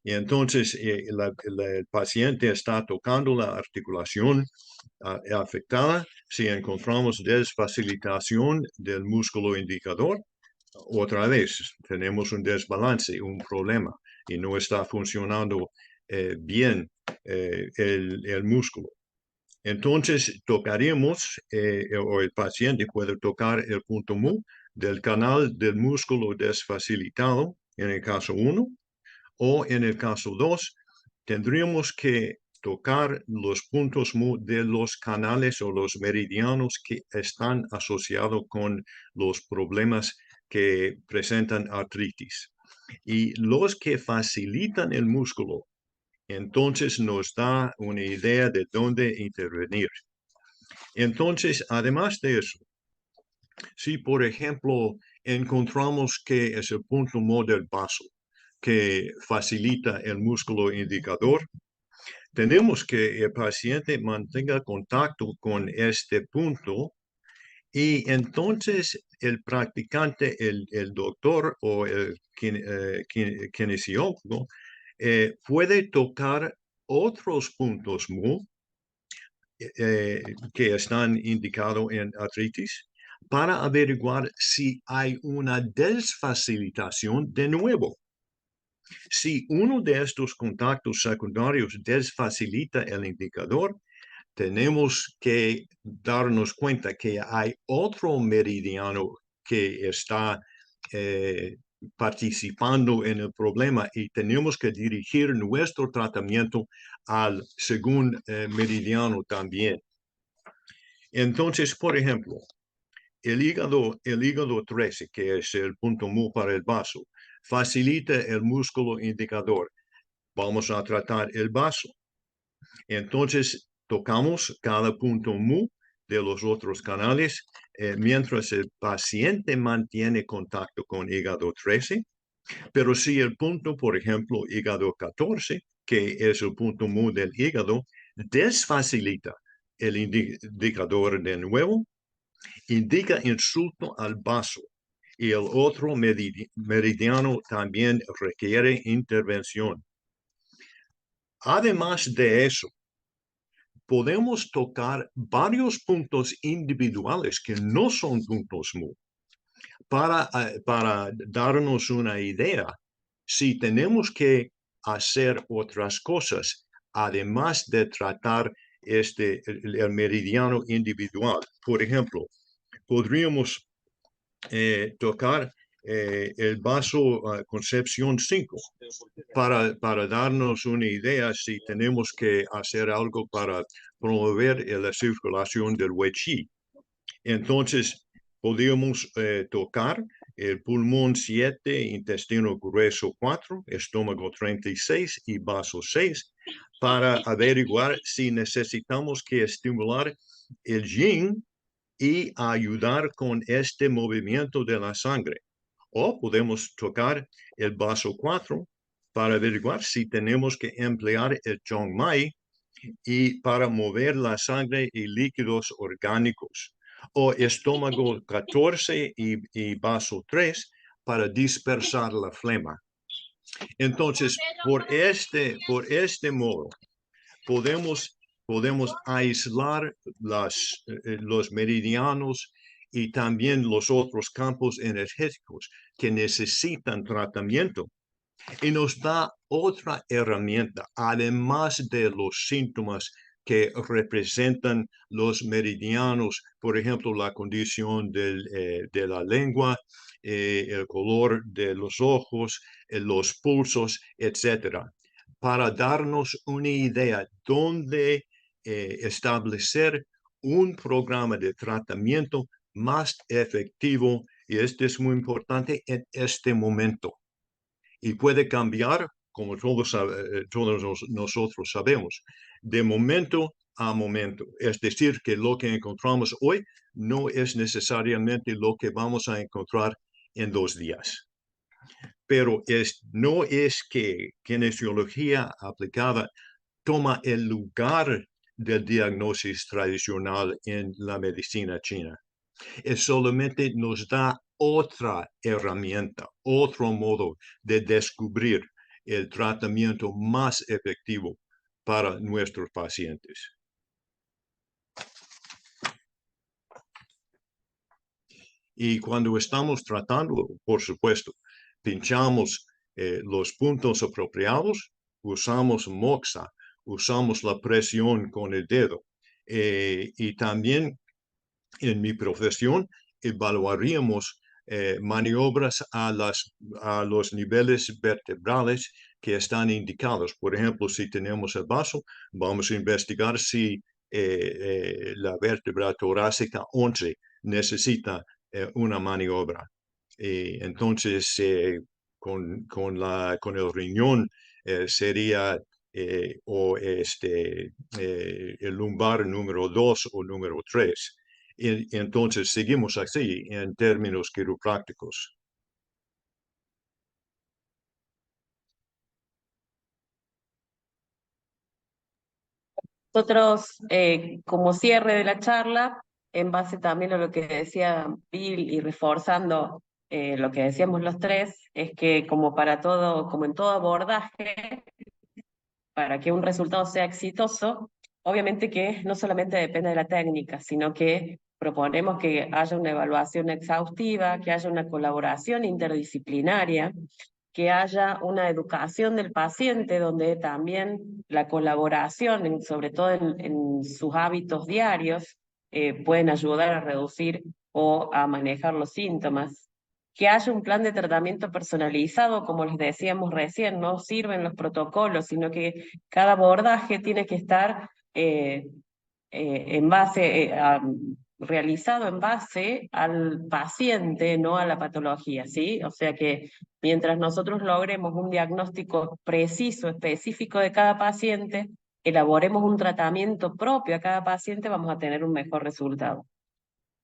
Y entonces, el paciente está tocando la articulación afectada. Si encontramos desfacilitación del músculo indicador, otra vez tenemos un desbalance, un problema, y no está funcionando bien el músculo. Entonces tocaríamos, o el paciente puede tocar el punto mu del canal del músculo desfacilitado en el caso 1, o en el caso 2, tendríamos que tocar los puntos mu de los canales o los meridianos que están asociados con los problemas que presentan artritis. Y los que facilitan el músculo, entonces nos da una idea de dónde intervenir. Entonces, además de eso, si por ejemplo encontramos que es el punto mu del vaso que facilita el músculo indicador, tenemos que el paciente mantenga contacto con este punto y entonces el practicante, el doctor o el kinesiólogo puede tocar otros puntos mu que están indicados en artritis para averiguar si hay una desfacilitación de nuevo. Si uno de estos contactos secundarios desfacilita el indicador, tenemos que darnos cuenta que hay otro meridiano que está participando en el problema y tenemos que dirigir nuestro tratamiento al segundo meridiano también. Entonces, por ejemplo, el hígado 13, que es el punto mu para el vaso, facilita el músculo indicador. Vamos a tratar el vaso. Entonces, tocamos cada punto mu de los otros canales mientras el paciente mantiene contacto con hígado 13. Pero si el punto, por ejemplo, hígado 14, que es el punto mu del hígado, desfacilita el indicador de nuevo, indica insulto al vaso y el otro meridiano también requiere intervención. Además de eso, podemos tocar varios puntos individuales que no son puntos mu para darnos una idea si tenemos que hacer otras cosas, además de tratar el meridiano individual. Por ejemplo, podríamos tocar el vaso Concepción 5 para darnos una idea si tenemos que hacer algo para promover la circulación del Wei Qi. Entonces, podríamos tocar el pulmón 7, intestino grueso 4, estómago 36 y vaso 6 para averiguar si necesitamos que estimular el yin y ayudar con este movimiento de la sangre. O podemos tocar el vaso 4 para averiguar si tenemos que emplear el Zhongmai y para mover la sangre y líquidos orgánicos. O estómago 14 y vaso 3 para dispersar la flema. Entonces, por este modo, podemos aislar los meridianos y también los otros campos energéticos que necesitan tratamiento. Y nos da otra herramienta, además de los síntomas que representan los meridianos, por ejemplo, la condición de la lengua, el color de los ojos, los pulsos, etcétera, para darnos una idea dónde establecer un programa de tratamiento más efectivo, y esto es muy importante en este momento. Y puede cambiar, como todos nosotros sabemos, de momento a momento. Es decir, que lo que encontramos hoy no es necesariamente lo que vamos a encontrar en 2 días. Pero no es que kinesiología aplicada toma el lugar del diagnóstico tradicional en la medicina china. Es solamente nos da otra herramienta, otro modo de descubrir el tratamiento más efectivo para nuestros pacientes. Y cuando estamos tratando, por supuesto, pinchamos los puntos apropiados, usamos moxa, usamos la presión con el dedo. Y también en mi profesión evaluaríamos maniobras a los niveles vertebrales que están indicados. Por ejemplo, si tenemos el vaso, vamos a investigar si la vértebra torácica 11 necesita una maniobra. Entonces, con el riñón sería o el lumbar número 2 o número 3. Y entonces seguimos así en términos quiroprácticos. Nosotros, como cierre de la charla, en base también a lo que decía Bill y reforzando lo que decíamos los tres, es que como para todo, como en todo abordaje, para que un resultado sea exitoso, obviamente que no solamente depende de la técnica, sino que proponemos que haya una evaluación exhaustiva, que haya una colaboración interdisciplinaria, que haya una educación del paciente donde también la colaboración, sobre todo en sus hábitos diarios, pueden ayudar a reducir o a manejar los síntomas. Que haya un plan de tratamiento personalizado, como les decíamos recién, no sirven los protocolos, sino que cada abordaje tiene que estar en base a realizado en base al paciente, no a la patología, ¿sí? O sea que mientras nosotros logremos un diagnóstico preciso, específico de cada paciente, elaboremos un tratamiento propio a cada paciente, vamos a tener un mejor resultado.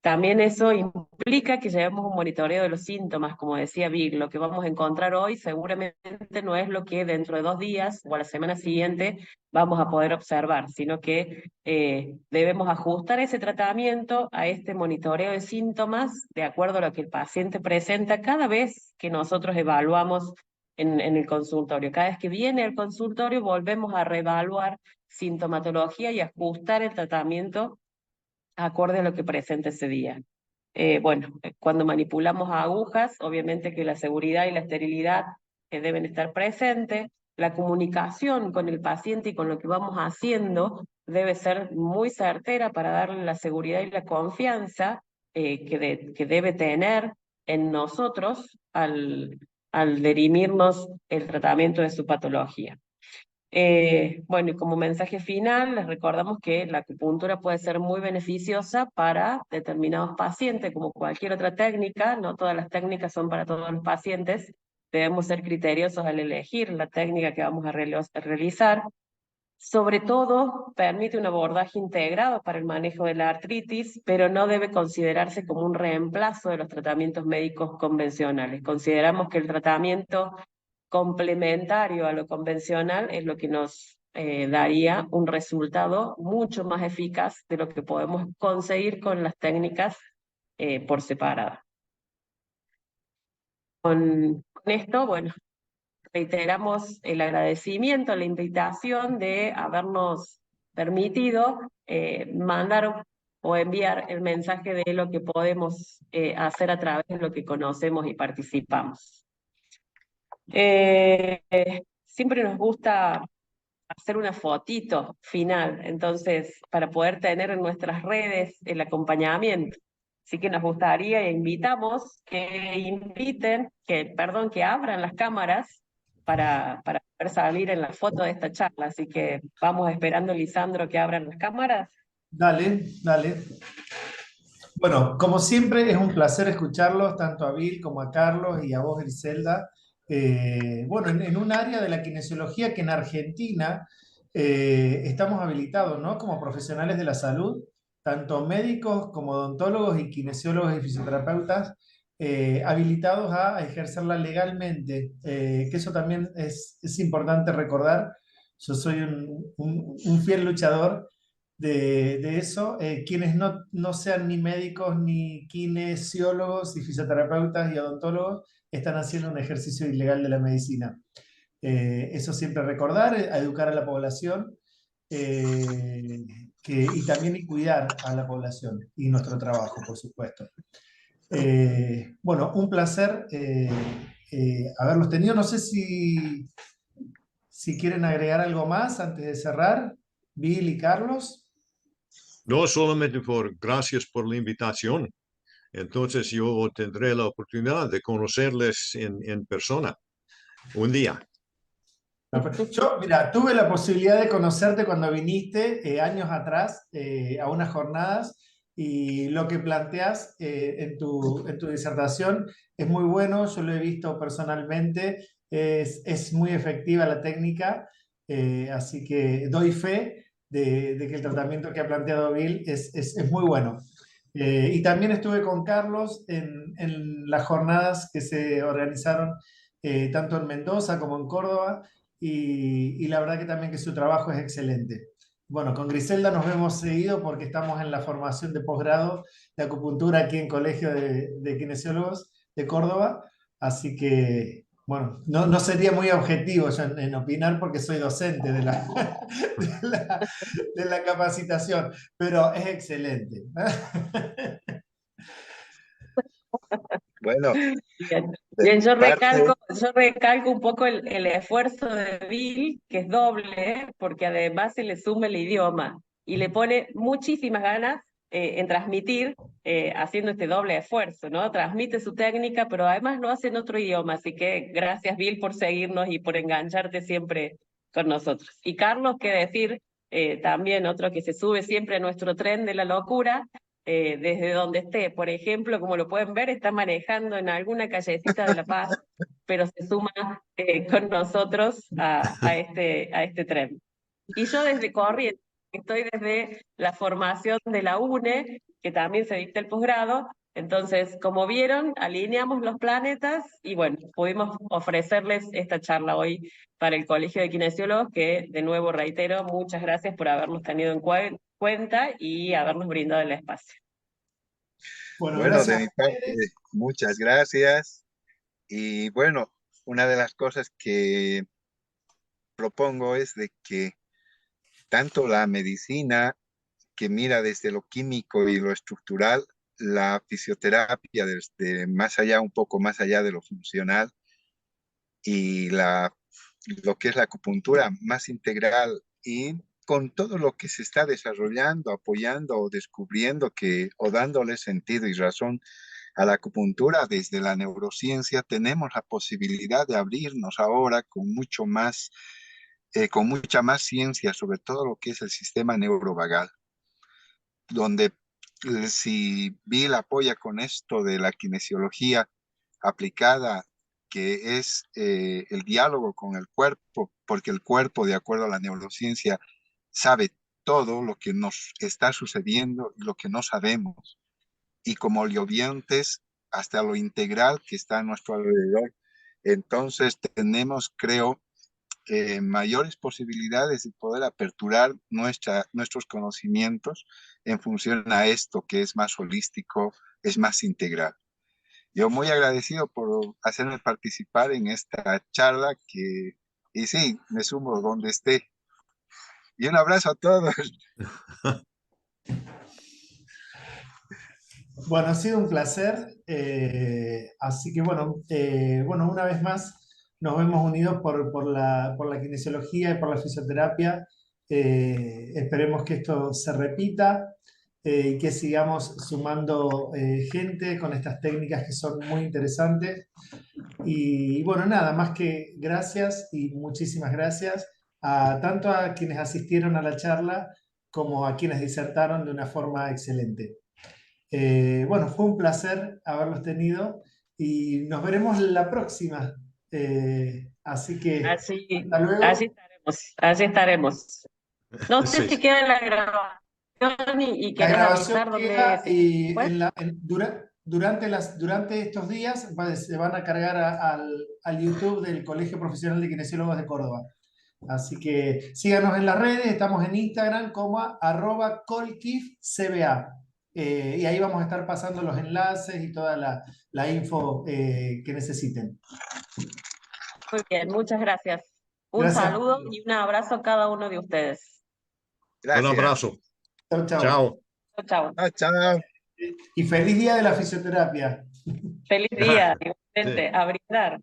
También eso implica que llevemos un monitoreo de los síntomas, como decía Vic, lo que vamos a encontrar hoy seguramente no es lo que dentro de 2 días o a la semana siguiente vamos a poder observar, sino que debemos ajustar ese tratamiento a este monitoreo de síntomas de acuerdo a lo que el paciente presenta cada vez que nosotros evaluamos en el consultorio. Cada vez que viene al consultorio volvemos a reevaluar sintomatología y ajustar el tratamiento acorde a lo que presenta ese día. Cuando manipulamos agujas, obviamente que la seguridad y la esterilidad deben estar presentes. La comunicación con el paciente y con lo que vamos haciendo debe ser muy certera para darle la seguridad y la confianza que debe tener en nosotros al dirimirnos el tratamiento de su patología. Y como mensaje final, les recordamos que la acupuntura puede ser muy beneficiosa para determinados pacientes, como cualquier otra técnica. No todas las técnicas son para todos los pacientes. Debemos ser criteriosos al elegir la técnica que vamos a realizar. Sobre todo, permite un abordaje integrado para el manejo de la artritis, pero no debe considerarse como un reemplazo de los tratamientos médicos convencionales. Consideramos que el tratamiento complementario a lo convencional es lo que nos daría un resultado mucho más eficaz de lo que podemos conseguir con las técnicas por separado. Con esto, reiteramos el agradecimiento, la invitación de habernos permitido mandar o enviar el mensaje de lo que podemos hacer a través de lo que conocemos y participamos. Siempre nos gusta hacer una fotito final, entonces, para poder tener en nuestras redes el acompañamiento. Así que nos gustaría e invitamos que abran las cámaras para poder salir en la foto de esta charla. Así que vamos esperando, Lisandro, que abran las cámaras. Dale, dale. Bueno, como siempre, es un placer escucharlos, tanto a Bill como a Carlos y a vos, Griselda. En un área de la kinesiología que en Argentina estamos habilitados, ¿no? Como profesionales de la salud, tanto médicos como odontólogos y kinesiólogos y fisioterapeutas, habilitados a ejercerla legalmente, que eso también es importante recordar. Yo soy un fiel luchador de eso. Quienes no sean ni médicos, ni kinesiólogos, y fisioterapeutas y odontólogos están haciendo un ejercicio ilegal de la medicina. Eso siempre recordar, a educar a la población y también cuidar a la población y nuestro trabajo, por supuesto. Un placer haberlos tenido. No sé si quieren agregar algo más antes de cerrar, Bill y Carlos. No solamente gracias por la invitación. Entonces yo tendré la oportunidad de conocerles en persona un día. Yo, mira, tuve la posibilidad de conocerte cuando viniste años atrás a unas jornadas, y lo que planteas en tu disertación es muy bueno. Yo lo he visto personalmente, es muy efectiva la técnica, así que doy fe de que el tratamiento que ha planteado Bill es muy bueno. Y también estuve con Carlos en las jornadas que se organizaron tanto en Mendoza como en Córdoba, y la verdad que también que su trabajo es excelente. Bueno, con Griselda nos vemos seguido porque estamos en la formación de posgrado de acupuntura aquí en Colegio de Kinesiólogos de Córdoba, así que, bueno, no sería muy objetivo yo en opinar porque soy docente de la capacitación, pero es excelente. Bueno, Bien, yo recalco un poco el esfuerzo de Bill, que es doble, porque además se le suma el idioma y le pone muchísimas ganas en transmitir, haciendo este doble esfuerzo, ¿no? Transmite su técnica, pero además lo hace en otro idioma, así que gracias, Bill, por seguirnos y por engancharte siempre con nosotros. Y Carlos, qué decir, también otro que se sube siempre a nuestro tren de la locura, desde donde esté. Por ejemplo, como lo pueden ver, está manejando en alguna callecita de La Paz, pero se suma con nosotros a este tren. Y yo desde Corrientes, estoy desde la formación de la UNE, que también se dicta el posgrado. Entonces, como vieron, alineamos los planetas y bueno, pudimos ofrecerles esta charla hoy para el Colegio de Kinesiólogos, que de nuevo reitero, muchas gracias por habernos tenido en cuenta y habernos brindado el espacio. Bueno, Bueno, de gracias a mi parte, ustedes. muchas gracias. Y bueno, una de las cosas que propongo es de que tanto la medicina, que mira desde lo químico y lo estructural, la fisioterapia desde más allá, un poco más allá de lo funcional, y lo que es la acupuntura más integral, y con todo lo que se está desarrollando, apoyando o descubriendo o dándole sentido y razón a la acupuntura desde la neurociencia, tenemos la posibilidad de abrirnos ahora con mucha más ciencia sobre todo lo que es el sistema neurovagal, donde si Bill apoya con esto de la kinesiología aplicada, que es el diálogo con el cuerpo, porque el cuerpo, de acuerdo a la neurociencia, sabe todo lo que nos está sucediendo y lo que no sabemos, y como oliviantes hasta lo integral que está a nuestro alrededor. Entonces tenemos, creo, mayores posibilidades de poder aperturar nuestros conocimientos en función a esto que es más holístico, es más integral. Yo muy agradecido por hacerme participar en esta charla y sí, me sumo donde esté. Y un abrazo a todos. Bueno, ha sido un placer. Así que bueno, una vez más nos vemos unidos por la kinesiología y por la fisioterapia. Esperemos que esto se repita y que sigamos sumando gente con estas técnicas que son muy interesantes. Y bueno, nada más que gracias y muchísimas gracias tanto a quienes asistieron a la charla como a quienes disertaron de una forma excelente. Bueno, fue un placer haberlos tenido y nos veremos la próxima. Así que Así, hasta luego. así estaremos, así estaremos. No sé Sí. si queda la grabación y La querés grabación avisar queda dónde y fue. durante estos días se van a cargar al YouTube del Colegio Profesional de Kinesiólogos de Córdoba. Así que síganos en las redes, estamos en Instagram como @colkifcba. Y ahí vamos a estar pasando los enlaces y toda la info que necesiten. Muy bien, muchas gracias. Un Gracias. saludo y un abrazo a cada uno de ustedes. Un Gracias. abrazo. Chau, chau. Chao. Chao, chao. Chao, chao. Y feliz día de la fisioterapia. Feliz día, Sí. igualmente, a brindar.